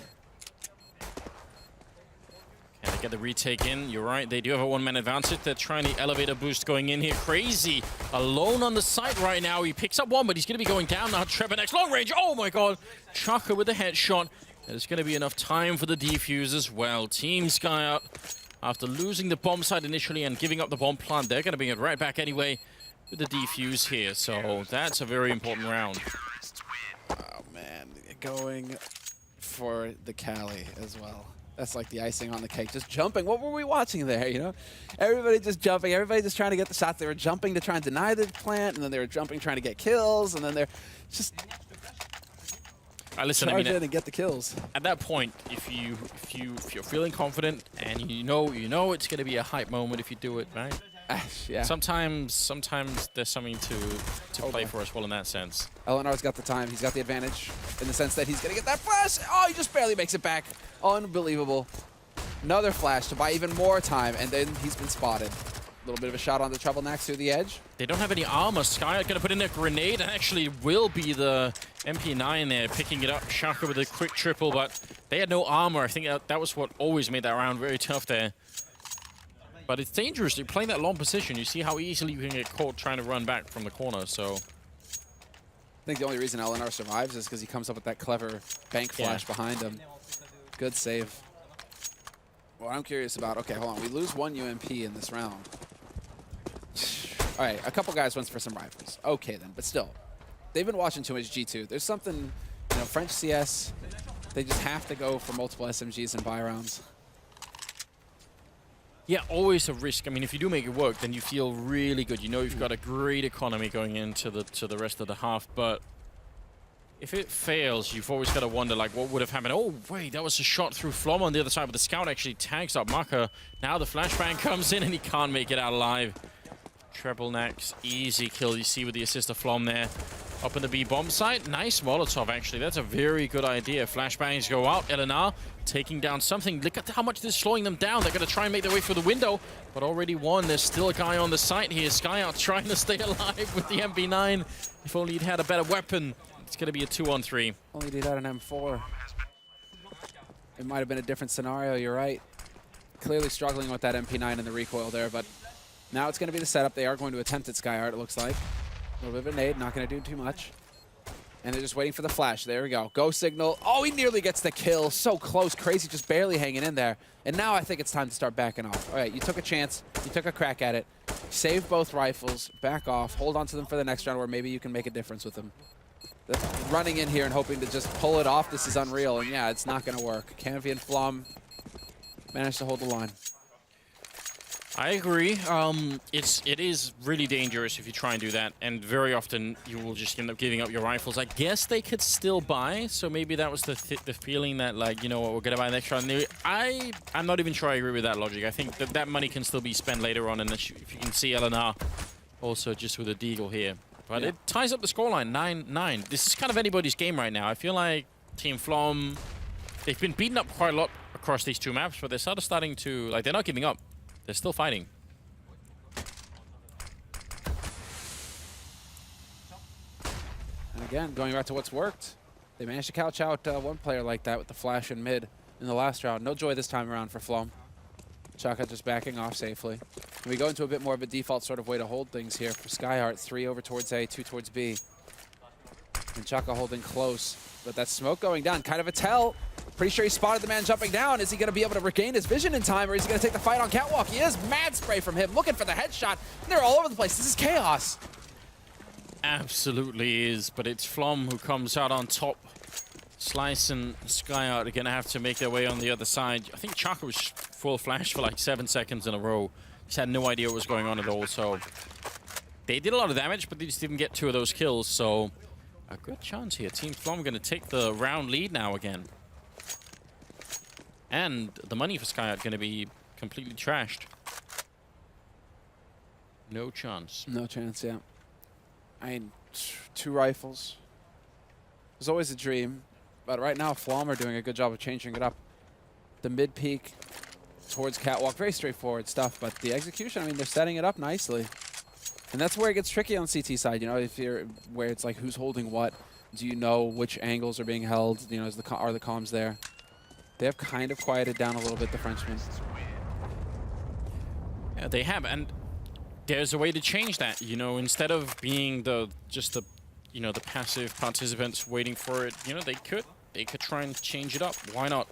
Can they get the retake in? You're right. They do have a 1-man advantage. They're trying the elevator boost going in here. Crazy. Alone on the site right now. He picks up one, but he's going to be going down now. Trevor next. Long range. Oh, my God. Chaka with the headshot. There's going to be enough time for the defuse as well. Team Skyyart, after losing the bomb site initially and giving up the bomb plant, they're going to bring it right back anyway with the defuse here. So that's a very important round. Oh, man. Going for the Cali as well. That's like the icing on the cake. Just jumping. What were we watching there, you know? Everybody just jumping. Everybody just trying to get the shots. They were jumping to try and deny the plant, and then they were jumping trying to get kills, and then they're just... Listen, I charge mean, in and get the kills. at that point, if you're feeling confident and you know it's gonna be a hype moment if you do it, right? Yeah. Sometimes there's something to play for as well in that sense. LNR's got the time. He's got the advantage in the sense that he's going to get that flash. Oh, he just barely makes it back. Unbelievable. Another flash to buy even more time, and then he's been spotted. A little bit of a shot on the Treble Nax through the edge. They don't have any armor. Skyyart going to put in a grenade, and actually will be the MP9 there, picking it up. Shaka with a quick triple, but they had no armor. I think that was what always made that round very tough there. But it's dangerous. You're playing that long position. You see how easily you can get caught trying to run back from the corner, so... I think the only reason LNR survives is because he comes up with that clever bank flash behind him. Good save. What I'm curious about... Okay, hold on. We lose 1 UMP in this round. All right, a couple guys went for some rifles. Okay, then, but still. They've been watching too much G2. There's something, you know, French CS, they just have to go for multiple SMGs and buy rounds. Yeah, always a risk. I mean, if you do make it work, then you feel really good. You know you've got a great economy going into the rest of the half, but if it fails, you've always got to wonder, like, what would have happened? Oh, wait, that was a shot through Flom on the other side, but the scout actually tags up Maka. Now the flashbang comes in, and he can't make it out alive. Treble Nax, easy kill. You see with the assist of Flom there. Up in the B bomb site. Nice Molotov, actually. That's a very good idea. Flashbangs go out. LNR taking down something. Look at how much this is slowing them down. They're going to try and make their way through the window, but already won. There's still a guy on the site here. Skyyart trying to stay alive with the MP9. If only he'd had a better weapon. It's going to be a 2-on-3. Only he'd had an M4. It might have been a different scenario, you're right. Clearly struggling with that MP9 and the recoil there, but now it's going to be the setup. They are going to attempt at Skyyart, it looks like. A little bit of a nade, not going to do too much. And they're just waiting for the flash. There we go. Go signal. Oh, he nearly gets the kill. So close. Crazy just barely hanging in there. And now I think it's time to start backing off. All right, you took a chance. You took a crack at it. Save both rifles. Back off. Hold on to them for the next round where maybe you can make a difference with them. Running in here and hoping to just pull it off, this is unreal. And yeah, it's not going to work. Canvy and Flom managed to hold the line. I agree. It is really dangerous if you try and do that, and very often you will just end up giving up your rifles. I guess they could still buy, so maybe that was the feeling that, like, you know what, we're gonna buy the next round. I'm not even sure I agree with that logic. I think that money can still be spent later on, and if you can see LNR also just with a deagle here. But it ties up the scoreline, 9-9. This is kind of anybody's game right now. I feel like Team Flom, they've been beaten up quite a lot across these two maps, but they're sort of starting to, like, they're not giving up. They're still fighting. And again, going back to what's worked, they managed to couch out one player like that with the flash in mid in the last round. No joy this time around for Flom. Chaka just backing off safely. And we go into a bit more of a default sort of way to hold things here for Skyyart. 3 over towards A, 2 towards B. And Chaka holding close. But that smoke going down, kind of a tell. Pretty sure he spotted the man jumping down. Is he going to be able to regain his vision in time, or is he going to take the fight on catwalk? He is. Mad spray from him, looking for the headshot. They're all over the place. This is chaos. Absolutely is, but it's Flom who comes out on top. Slice and Skyyart are going to have to make their way on the other side. I think Chaka was full flash for like 7 seconds in a row. Just had no idea what was going on at all, so they did a lot of damage, but they just didn't get 2 of those kills, so a good chance here. Team Flom going to take the round lead now again. And the money for Skyyart going to be completely trashed. No chance. No chance, yeah. I mean, 2 rifles. It was always a dream. But right now, Flom are doing a good job of changing it up. The mid-peak towards catwalk, very straightforward stuff. But the execution, I mean, they're setting it up nicely. And that's where it gets tricky on CT side, you know, if you're where it's like who's holding what. Do you know which angles are being held? You know, are the comms there? They have kind of quieted down a little bit, the Frenchmen. Yeah, they have, and there's a way to change that. You know, instead of being the passive participants waiting for it, you know, they could try and change it up. Why not?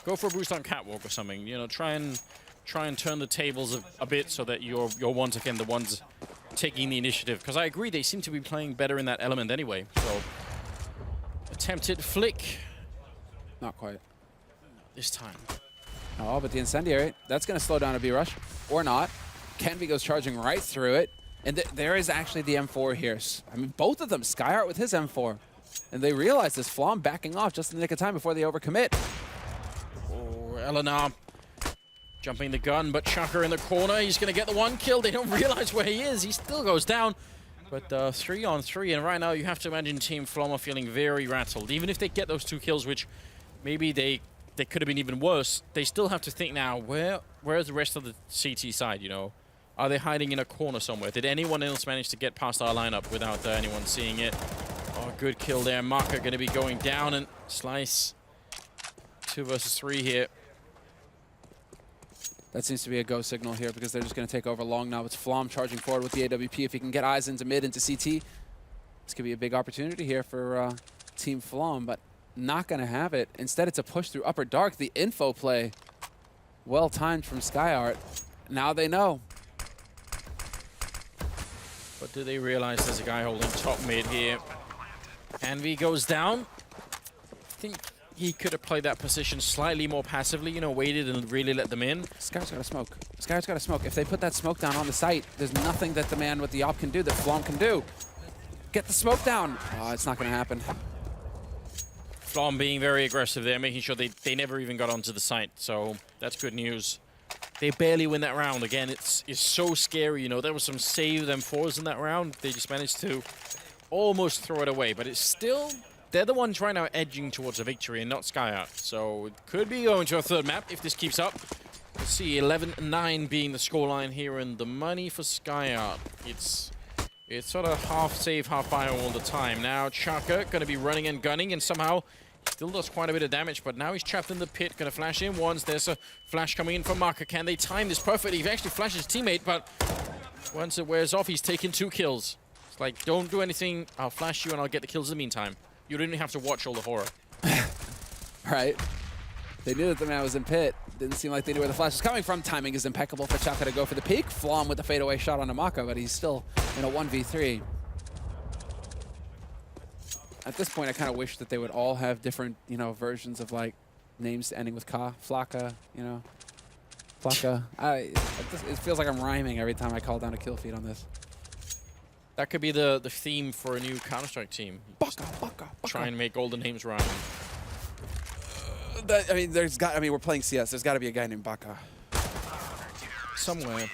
Go for a boost on catwalk or something. You know, try and turn the tables a bit so that you're once again the ones taking the initiative. Because I agree, they seem to be playing better in that element anyway. So, attempted flick. Not quite. This time. Oh, but the incendiary, that's going to slow down a B-rush. Or not. Kenvy goes charging right through it. And there is actually the M4 here. I mean, both of them. Skyyart with his M4. And they realize this Flom backing off just in the nick of time before they overcommit. Oh, Eleanor jumping the gun, but Chaka in the corner. He's going to get the one kill. They don't realize where he is. He still goes down. But 3 on 3, and right now you have to imagine Team Flom are feeling very rattled. Even if they get those 2 kills, which maybe they could have been even worse, they still have to think now, where's the rest of the CT side, you know? Are they hiding in a corner somewhere? Did anyone else manage to get past our lineup without anyone seeing it? Oh, good kill there. Maka going to be going down, and Slice 2 versus 3 here. That seems to be a go signal here because they're just going to take over long now. It's Flom charging forward with the AWP. If he can get eyes into mid, into CT, this could be a big opportunity here for Team Flom, but not going to have it. Instead, it's a push through upper dark. The info play, well timed from Skyyart. Now they know. But do they realize there's a guy holding top mid here? Envy goes down. I think he could have played that position slightly more passively, you know, waited and really let them in. Skyyart's got to smoke. Skyyart's got to smoke. If they put that smoke down on the site, there's nothing that the man with the op can do, that Flom can do. Get the smoke down. Oh, it's not going to happen. Flom being very aggressive there, making sure they never even got onto the site. So that's good news. They barely win that round. Again, it's so scary, you know. There was some save them fours in that round. They just managed to almost throw it away, but it's still... They're the ones right now edging towards a victory and not Skyyart. So it could be going to a 3rd map if this keeps up. Let's see, 11-9 being the scoreline here, and the money for Skyyart. It's sort of half save, half bio all the time. Now Chaka going to be running and gunning, and somehow still does quite a bit of damage, but now he's trapped in the pit. Going to flash in once. There's a flash coming in from Maka. Can they time this perfectly? He actually flashes his teammate, but once it wears off, he's taking 2 kills. It's like, don't do anything. I'll flash you and I'll get the kills in the meantime. You didn't have to watch all the horror. Right. They knew that the man was in pit. Didn't seem like they knew where the flash was coming from. Timing is impeccable for Chaka to go for the peak. Flom with the fadeaway shot on Maka, but he's still in a 1v3. At this point, I kind of wish that they would all have different, you know, versions of like names ending with Ka, Flaka, you know, Flaka. It feels like I'm rhyming every time I call down a kill feed on this. That could be the theme for a new Counter-Strike team. Baka, baka. Try and make all the names rhyme. We're playing CS. There's got to be a guy named Baka. Somewhere.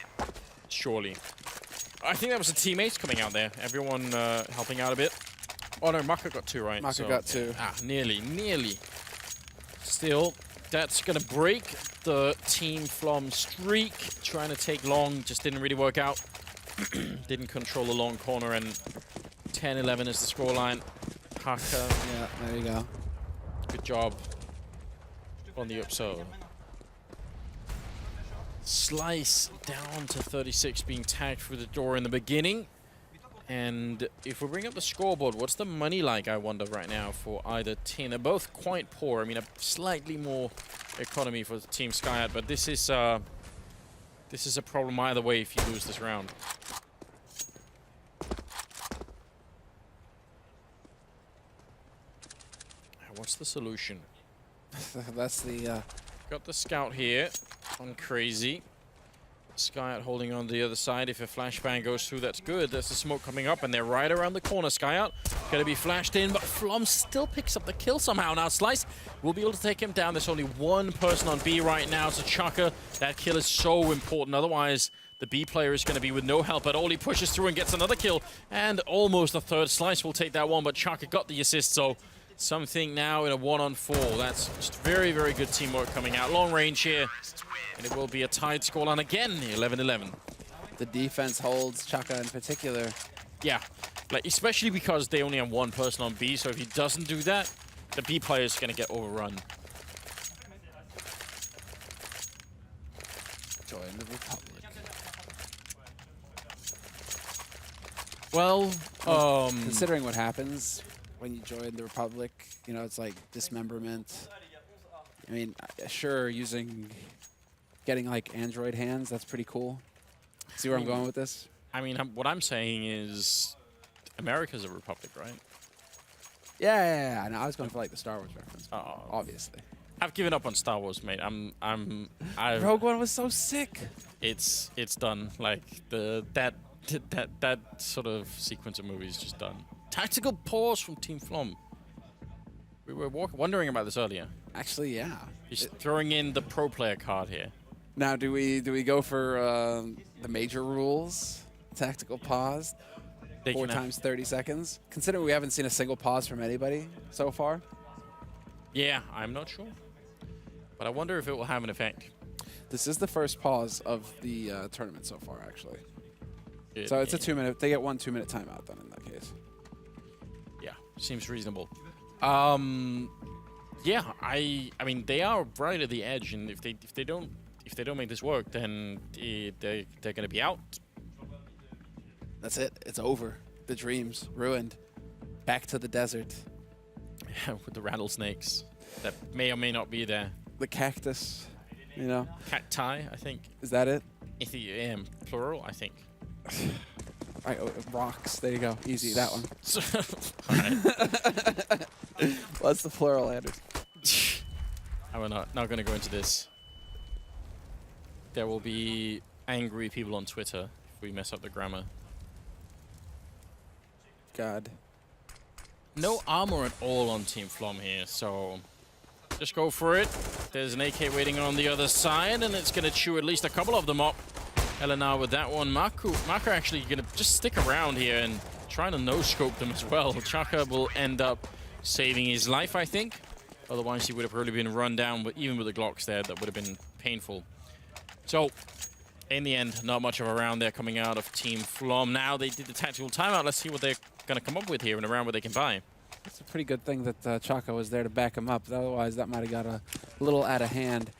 Surely. I think that was the teammates coming out there. Everyone helping out a bit. Oh no, Maka got 2, right? Maka got 2. Ah, nearly. Still, that's going to break the Team Flom streak. Trying to take long, just didn't really work out. Didn't control the long corner, and 10-11 is the scoreline. Haka. Yeah, there you go. Good job on the upside. Slice down to 36, being tagged through the door in the beginning. And if we bring up the scoreboard, what's the money like, I wonder, right now for either team? They're both quite poor. I mean, a slightly more economy for Team Skyyart, but this is a problem either way if you lose this round. What's the solution? That's the... Got the scout here on Crazy. Skyyart holding on the other side. If a flashbang goes through, that's good. There's the smoke coming up, and they're right around the corner. Skyyart going to be flashed in, but Flom still picks up the kill somehow. Now Slice will be able to take him down. There's only one person on B right now, so Chaka, that kill is so important. Otherwise, the B player is going to be with no help at all. He pushes through and gets another kill, and almost a 3rd. Slice will take that one, but Chaka got the assist, so something now in a 1-on-4. That's just very, very good teamwork coming out. Long range here, and it will be a tied scoreline again, 11-11. The defense holds, Chaka in particular. Yeah, like especially because they only have one person on B, so if he doesn't do that, the B player is going to get overrun. Join the Republic. Well, considering what happens when you join the Republic, you know, it's like dismemberment. I mean, sure, getting like Android hands, that's pretty cool. See where I'm going with this? I mean, what I'm saying is America's a republic, right? Yeah. No, I was going for like the Star Wars reference, Oh, obviously. I've given up on Star Wars, mate. Rogue One was so sick. It's done. Like that sort of sequence of movies is just done. Tactical pause from Team Flom. We were wondering about this earlier. Actually, yeah. He's throwing in the pro player card here. Now, do we go for the major rules? Tactical pause? They 4 times 30 seconds? Considering we haven't seen a single pause from anybody so far. Yeah, I'm not sure. But I wonder if it will have an effect. This is the first pause of the tournament so far, actually. So it's a 2-minute. They get 1 2-minute timeout then in that case. Yeah, seems reasonable. Yeah, I mean they are right at the edge, and if they don't make this work, then they're gonna be out. That's it. It's over. The dreams ruined. Back to the desert. Yeah, with the rattlesnakes that may or may not be there. The cactus, you know. Cacti, I think. Is that it? Plural, I think. All right, rocks. There you go. Easy, that one. All right. What's the plural, Anders? I'm not going to go into this. There will be angry people on Twitter if we mess up the grammar. God. No armor at all on Team Flom here, so just go for it. There's an AK waiting on the other side, and it's going to chew at least a couple of them up. Eleanor with that one. Marco actually going to just stick around here and trying to no-scope them as well. Chaka will end up saving his life, I think. Otherwise, he would have probably been run down, but even with the Glocks there, that would have been painful. So, in the end, not much of a round there coming out of Team Flom. Now they did the tactical timeout. Let's see what they're going to come up with here in a round where they can buy. It's a pretty good thing that Chaka was there to back him up. Otherwise, that might have got a little out of hand.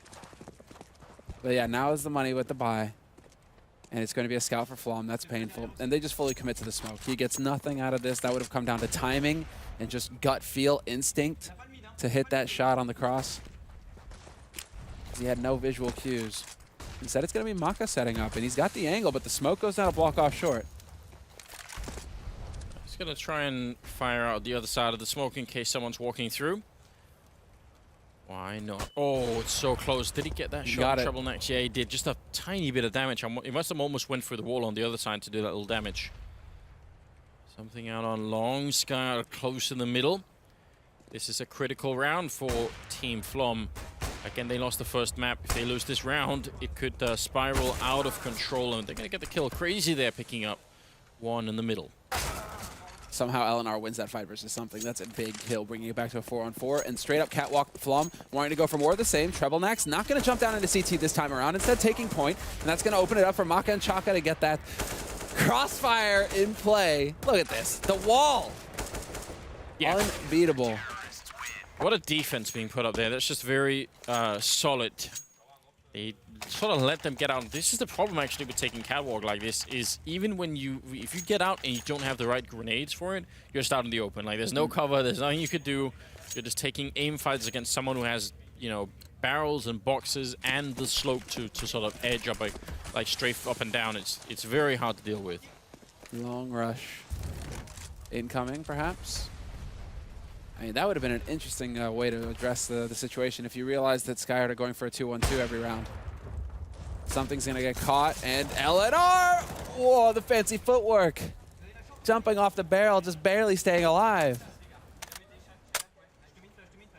But yeah, now is the money with the buy. And it's going to be a scout for Flom. That's painful. And they just fully commit to the smoke. He gets nothing out of this. That would have come down to timing and just gut feel, instinct to hit that shot on the cross. He had no visual cues. Instead, it's going to be Maka setting up. And he's got the angle, but the smoke goes down a block off short. He's going to try and fire out the other side of the smoke in case someone's walking through. Why not? Oh, it's so close. Did he get that shot in trouble next? Yeah, he did. Just a tiny bit of damage. He must have almost went through the wall on the other side to do that little damage. Something out on long. Skyyart close in the middle. This is a critical round for Team Flom. Again, they lost the first map. If they lose this round, it could spiral out of control, and they're going to get the kill. Crazy there, picking up one in the middle. Somehow Eleanor wins that fight versus something. That's a big kill, bringing it back to a 4-on-4. And straight up catwalk Flom, wanting to go for more of the same. Treble Nax not going to jump down into CT this time around. Instead, taking point. And that's going to open it up for Maka and Chaka to get that crossfire in play. Look at this. The wall. Yeah. Unbeatable. What a defense being put up there. That's just very solid. They sort of let them get out. This is the problem actually with taking catwalk like this, is even when if you get out and you don't have the right grenades for it, you're just out in the open. Like there's no cover, there's nothing you could do. You're just taking aim fights against someone who has, you know, barrels and boxes and the slope to sort of edge up like straight up and down. It's very hard to deal with. Long rush. Incoming, perhaps? I mean, that would have been an interesting way to address the situation if you realized that Skyyart are going for a 2-1-2 every round. Something's going to get caught, and LNR! Whoa, the fancy footwork. Jumping off the barrel, just barely staying alive.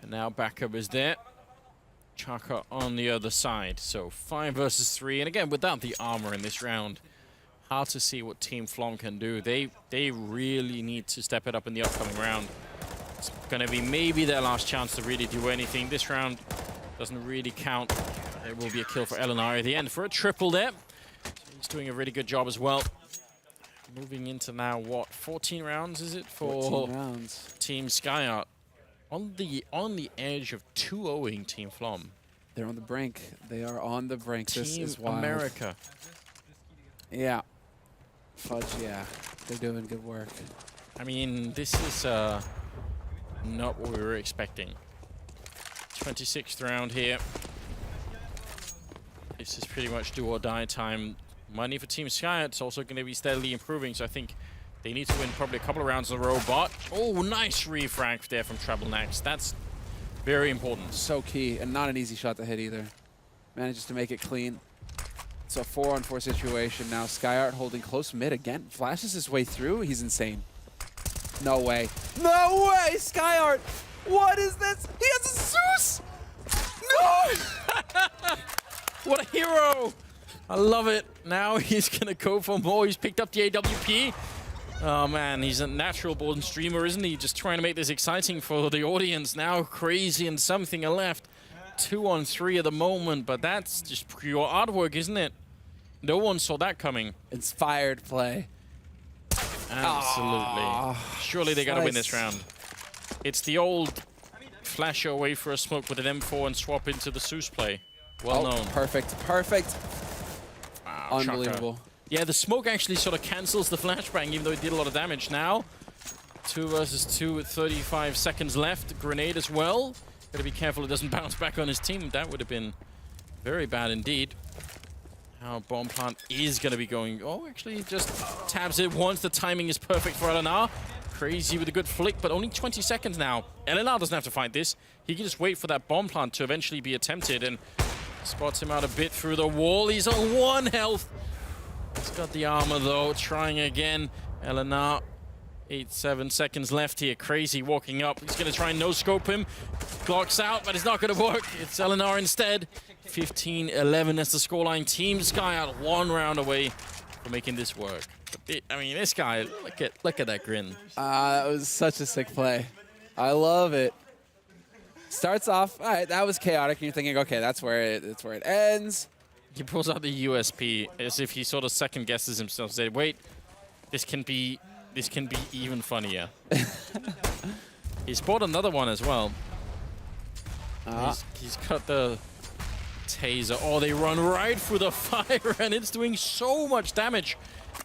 And now backup is there. Chaka on the other side. So 5 versus 3, and again, without the armor in this round, hard to see what Team Flom can do. They really need to step it up in the upcoming round. It's going to be maybe their last chance to really do anything. This round doesn't really count. It will be a kill for Eleanor at the end for a triple there. So he's doing a really good job as well. Moving into now, what, 14 rounds is it for 14 rounds. Team Skyyart? On the edge of 2-0ing Team Flom. They're on the brink. They are on the brink. Team this is wild. America. Yeah. Fudge, yeah. They're doing good work. I mean, this is not what we were expecting. 26th round here. This is pretty much do or die time. Money for Team Skyyart. It's also going to be steadily improving, so I think they need to win probably a couple of rounds in a row. But, oh, nice refrag there from Treble Nax. That's very important. So key, and not an easy shot to hit either. Manages to make it clean. It's a 4-on-4 situation now. Skyyart holding close mid again. Flashes his way through. He's insane. No way. No way, Skyyart! What is this? He has a Zeus! No! What a hero! I love it. Now he's gonna go for more. He's picked up the AWP. Oh man, he's a natural born streamer, isn't he? Just trying to make this exciting for the audience. Now Crazy and something are left. 2 on 3 at the moment, but that's just pure artwork, isn't it? No one saw that coming. Inspired play. Absolutely. Surely they gotta win this round. It's the old flash away for a smoke with an M4 and swap into the Zeus play. Well known. Perfect, perfect. Wow, Unbelievable. Shocker. Yeah, the smoke actually sort of cancels the flashbang, even though it did a lot of damage. Now, 2 versus 2 with 35 seconds left. Grenade as well. Gotta be careful it doesn't bounce back on his team. That would have been very bad indeed. Now bomb plant is gonna be going. Oh, actually he just tabs it once. The timing is perfect for LNR. Crazy with a good flick, but only 20 seconds now. LNR doesn't have to fight this. He can just wait for that bomb plant to eventually be attempted and spots him out a bit through the wall. He's on 1 health. He's got the armor though, trying again. LNR, 7 seconds left here. Crazy walking up. He's gonna try and no-scope him. Glocks out, but it's not gonna work. It's LNR instead. 15-11, that's the scoreline. Team Skyyart 1 round away from making this work. I mean, this guy, look at that grin. That was such a sick play. I love it. Starts off, all right, that was chaotic, and you're thinking, okay, that's where it ends. He pulls out the USP as if he sort of second guesses himself. Said, "Wait, this can be even funnier." He's bought another one as well. He's got the taser. Oh, they run right through the fire, and it's doing so much damage.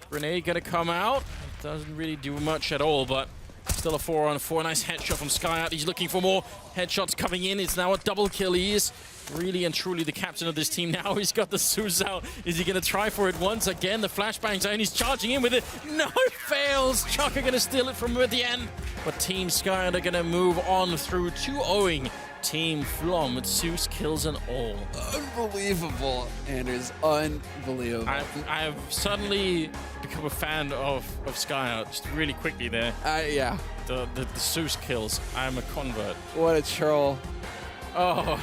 Grenade gonna come out. Doesn't really do much at all, but still a 4-on-4. Nice headshot from Skyyart. He's looking for more headshots coming in. It's now a double kill. He is really and truly the captain of this team. Now he's got the Zeus out. Is he gonna try for it once again? The flashbang zone. He's charging in with it. No, fails. Chaka gonna steal it from him at the end. But Team Skyyart are gonna move on through 2-0ing Team Flom with Zeus kills and all. Unbelievable, Anders. Unbelievable. I have suddenly become a fan of Skyyart just really quickly there. Yeah. The Zeus kills. I'm a convert. What a troll. Oh.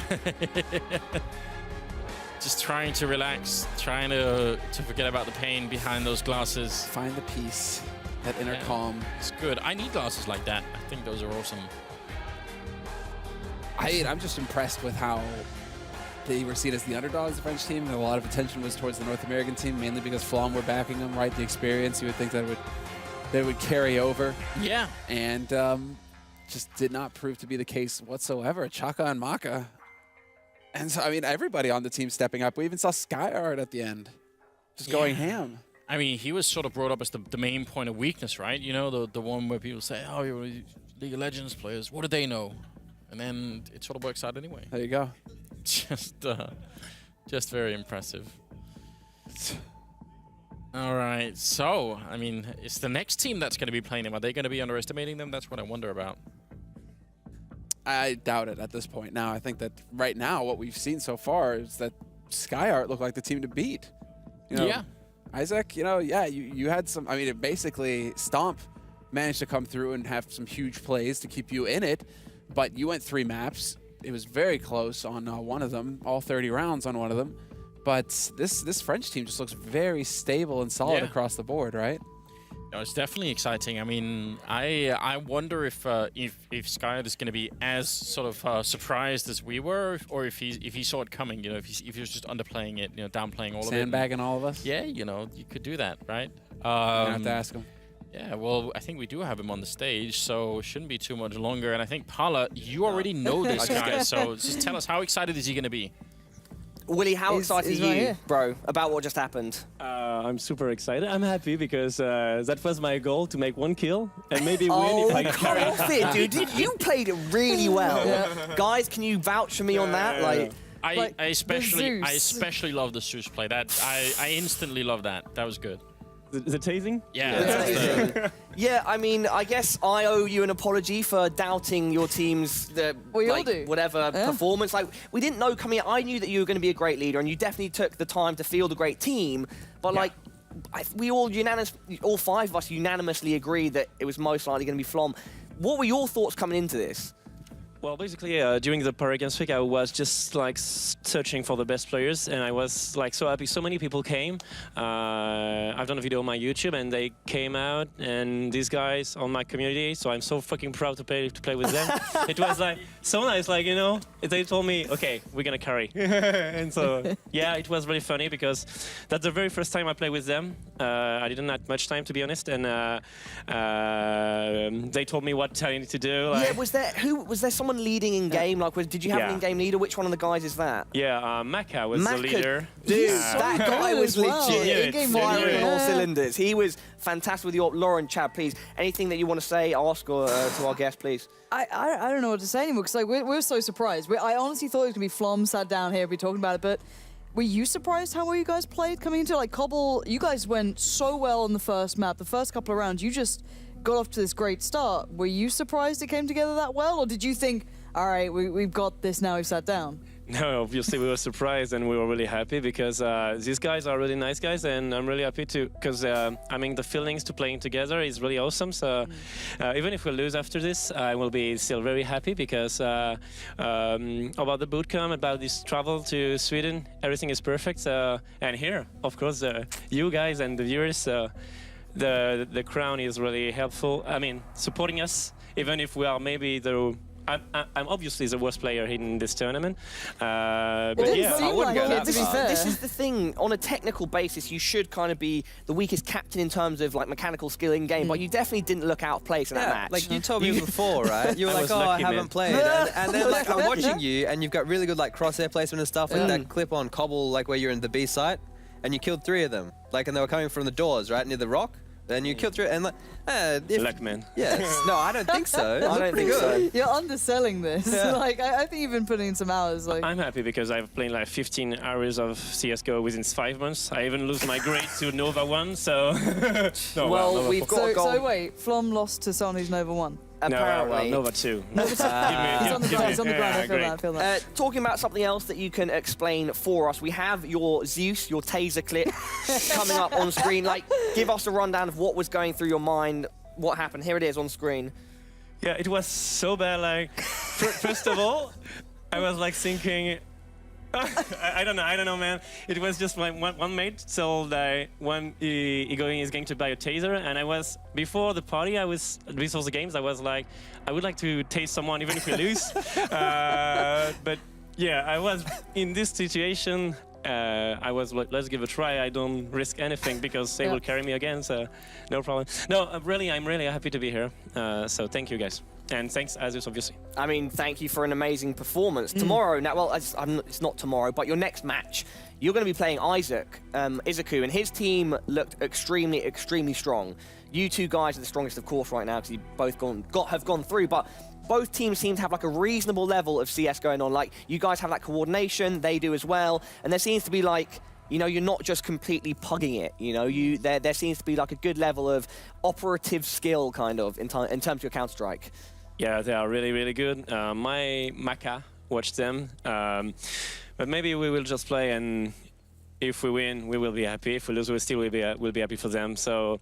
Just trying to relax, trying to forget about the pain behind those glasses. Find the peace, that inner calm. It's good. I need glasses like that. I think those are awesome. I'm just impressed with how they were seen as the underdogs, the French team. A lot of attention was towards the North American team, mainly because Flom were backing them, right? The experience, you would think that they would carry over. Yeah. And just did not prove to be the case whatsoever. Chaka and Maka. And so, I mean, everybody on the team stepping up. We even saw Skyyart at the end, just going ham. I mean, he was sort of brought up as the main point of weakness, right? You know, the one where people say, oh, you're League of Legends players. What do they know? And then it sort of works out anyway. There you go. Just very impressive. All right, so, I mean, it's the next team that's going to be playing him. Are they going to be underestimating them? That's what I wonder about. I doubt it at this point. Now, I think that right now what we've seen so far is that Skyyart looked like the team to beat. You know, yeah. Isaac, you know, yeah, you had some, I mean, it basically, Stomp managed to come through and have some huge plays to keep you in it, but you went 3 maps. It was very close on one of them, all 30 rounds on one of them. But this French team just looks very stable and solid across the board, right? No, it's definitely exciting. I mean, I wonder if Skyyart is going to be as sort of surprised as we were, or if he saw it coming. You know, if he was just underplaying it, you know, downplaying all of it. Sandbagging all of us. Yeah, you know, you could do that, right? You have to ask him. Yeah, well, I think we do have him on the stage, so it shouldn't be too much longer. And I think, Paula, you already know this guy, so just tell us, how excited is he going to be? Willie, how excited are you, right bro, about what just happened? I'm super excited. I'm happy because that was my goal, to make 1 kill and maybe win if I come off it, dude. You played it really well. Guys, can you vouch for me on that? I especially love the Zeus play. That I instantly love that. That was good. The tasing? Yeah. Yeah, I mean, I guess I owe you an apology for doubting your team's performance. Like, we didn't know coming in. I knew that you were going to be a great leader, and you definitely took the time to field a great team. But like, we all five of us unanimously agreed that it was most likely going to be Flom. What were your thoughts coming into this? Well, basically, during the Paris Games Week, I was just like searching for the best players, and I was like so happy. So many people came. I've done a video on my YouTube, and they came out, and these guys on my community. So I'm so fucking proud to play with them. It was like so nice, like you know. They told me, okay, we're gonna carry, and so yeah, it was really funny because that's the very first time I played with them. I didn't have much time, to be honest, and they told me what I needed to do. Like, yeah, was there someone leading in game? Like, did you have an in-game leader? Which one of the guys is that? Yeah, Maka was the leader. Dude, that guy was legit firing on all cylinders. He was fantastic with your Lauren, Chad, please. Anything that you want to say, ask, or to our guest, please? I don't know what to say anymore because like we're so surprised. I honestly thought it was gonna be Flom sat down here, be talking about it, but were you surprised how well you guys played coming into like Cobble? You guys went so well on the first map, the first couple of rounds. You just got off to this great start. Were you surprised it came together that well, or did you think, all right, we've got this now, we've sat down? No, obviously we were surprised and we were really happy because these guys are really nice guys, and I'm really happy to, because I mean the feelings to playing together is really awesome. So even if we lose after this, I will be still very happy because about the bootcamp, about this travel to Sweden, everything is perfect. And here, of course, you guys and the viewers, the crown is really helpful. I mean, supporting us, even if we are maybe the. I'm obviously the worst player in this tournament, but yeah, I wouldn't go that far. This is the thing. On a technical basis, you should kind of be the weakest captain in terms of like mechanical skill in game, but you definitely didn't look out of place in that match. Like you told me before, right? You were like, "Oh, I haven't played," and then like I'm watching you, and you've got really good like crosshair placement and stuff, like that clip on Cobble, like where you're in the B site, and you killed 3 of them, like, and they were coming from the doors, right near the rock. Then you killed 3, and like, luck, man. Yes. No, I don't think so. I don't think so. You're underselling this. Like, I think you've been putting in some hours. Like, I'm happy because I've played like 15 hours of CS:GO within 5 months. I even lose my grade to Nova 1, so. No, well, Nova we've got to go. So wait, Flom lost to someone who's Nova 1. Apparently. No, Nova 2. He's on the ground. He's on the ground. I feel that. Talking about something else that you can explain for us, we have your Zeus, your taser clip coming up on screen. Like, give us a rundown of what was going through your mind, what happened. Here it is on screen. Yeah, it was so bad. Like, first of all, I was like thinking. I don't know, man. It was just my one mate told he's going to buy a taser, and I was before the party. Before the games, I was like, I would like to tase someone even if we lose. But yeah, I was in this situation. I was like, let's give it a try. I don't risk anything because they will carry me again, so no problem. No, I'm really happy to be here. So thank you guys. And thanks, Azus, obviously. I mean, thank you for an amazing performance. Tomorrow, now, well, it's not tomorrow, but your next match, you're going to be playing Izaku, and his team looked extremely, extremely strong. You two guys are the strongest, of course, right now, because you both have gone through, but both teams seem to have like a reasonable level of CS going on. Like, you guys have that coordination, they do as well, and there seems to be like, you know, you're not just completely pugging it. You know, there seems to be like a good level of operative skill, kind of, in terms of your Counter-Strike. Yeah, they are really, really good. My Maka watched them, but maybe we will just play, and if we win, we will be happy. If we lose, we still will be happy for them. So,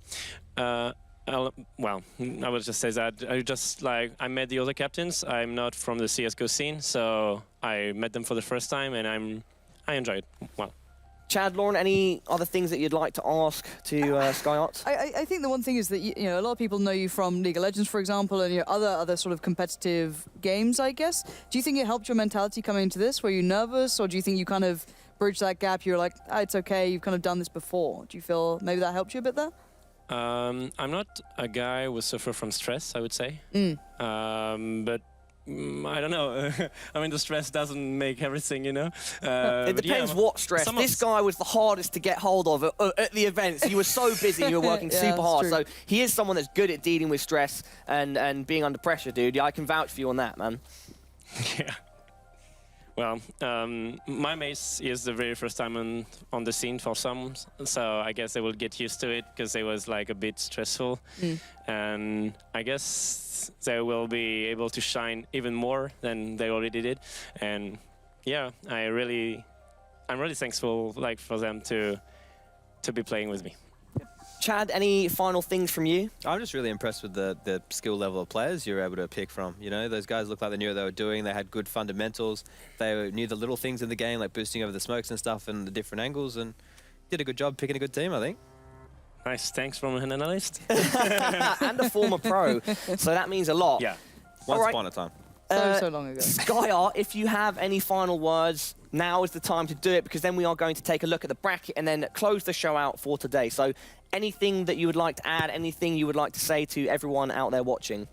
well, I will just say that I met the other captains. I'm not from the CS:GO scene, so I met them for the first time, and I enjoyed it. Well. Chad, Lauren, any other things that you'd like to ask to Skyyart? I think the one thing is that you know a lot of people know you from League of Legends, for example, and your other sort of competitive games, I guess. Do you think it helped your mentality coming into this? Were you nervous, or do you think you kind of bridged that gap? You're like, it's okay, you've kind of done this before. Do you feel maybe that helped you a bit there? I'm not a guy who suffers from stress, I would say. But I don't know. I mean, the stress doesn't make everything, you know? It depends what stress. This guy was the hardest to get hold of at the events. You were so busy, you were working super hard. So he is someone that's good at dealing with stress and being under pressure, dude. I can vouch for you on that, man. Yeah. Well, my mace is the very first time on the scene for some, so I guess they will get used to it because it was like a bit stressful, and I guess they will be able to shine even more than they already did. And yeah, I'm really thankful like for them to be playing with me. Chad, any final things from you? I'm just really impressed with the skill level of players you're able to pick from. You know, those guys looked like they knew what they were doing. They had good fundamentals. They knew the little things in the game, like boosting over the smokes and stuff and the different angles, and did a good job picking a good team, I think. Nice, thanks from an analyst. And a former pro, so that means a lot. Yeah. Once upon a time. So long ago. Skyyart, if you have any final words, now is the time to do it, because then we are going to take a look at the bracket and then close the show out for today. So anything that you would like to add, anything you would like to say to everyone out there watching?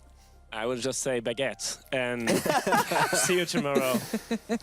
I would just say baguette and see you tomorrow.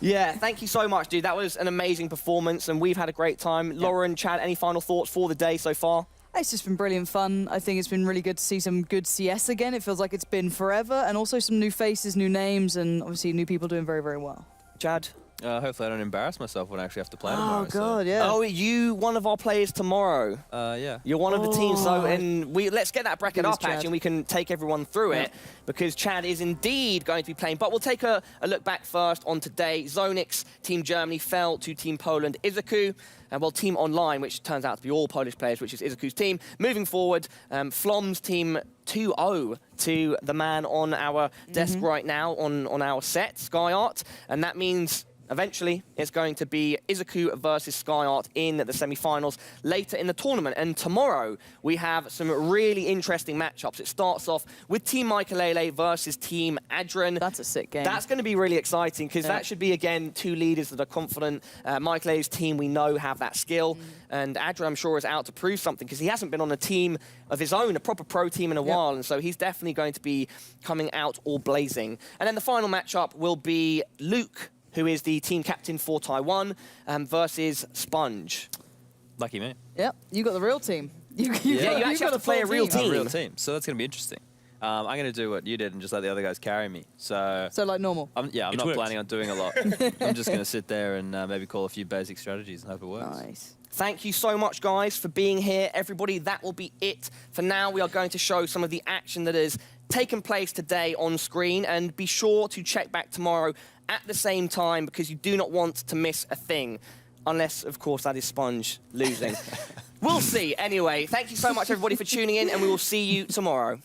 Yeah, thank you so much, dude. That was an amazing performance and we've had a great time. Lauren, Chad, any final thoughts for the day so far? It's just been brilliant fun. I think it's been really good to see some good CS again. It feels like it's been forever, and also some new faces, new names, and obviously new people doing very, very well. Chad? Hopefully I don't embarrass myself when I actually have to play tomorrow. Oh, God, yeah. Oh, you one of our players tomorrow? Yeah. You're one of the teams, so and let's get that bracket up, actually, and we can take everyone through it, because Chad is indeed going to be playing. But we'll take a look back first on today. Zonix, Team Germany, fell to Team Poland, Izuku. And well, Team Online, which turns out to be all Polish players, which is Izuku's team. Moving forward, Flom's team 2-0 to the man on our desk right now, on our set, Skyyart. And that means eventually it's going to be Izuku versus Skyyart in the semi-finals later in the tournament. And tomorrow we have some really interesting matchups. It starts off with Team Michaelele versus Team Adrian. That's a sick game. That's going to be really exciting, because that should be, again, two leaders that are confident. Michaelele's team, we know, have that skill. And Adrian, I'm sure, is out to prove something, because he hasn't been on a team of his own, a proper pro team in a while. And so he's definitely going to be coming out all blazing. And then the final matchup will be Luke, who is the team captain for Taiwan, versus Sponge. Lucky me. Yep, you got the real team. You you actually have to play a real team. A real team. So that's going to be interesting. I'm going to do what you did and just let the other guys carry me. So like normal. I'm not works. planning on doing a lot. I'm just going to sit there and maybe call a few basic strategies and hope it works. Nice. Thank you so much, guys, for being here. Everybody, that will be it. For now, we are going to show some of the action that has taken place today on screen, and be sure to check back tomorrow at the same time, because you do not want to miss a thing. Unless, of course, that is Sponge losing. We'll see. Anyway, thank you so much, everybody, for tuning in, and we will see you tomorrow.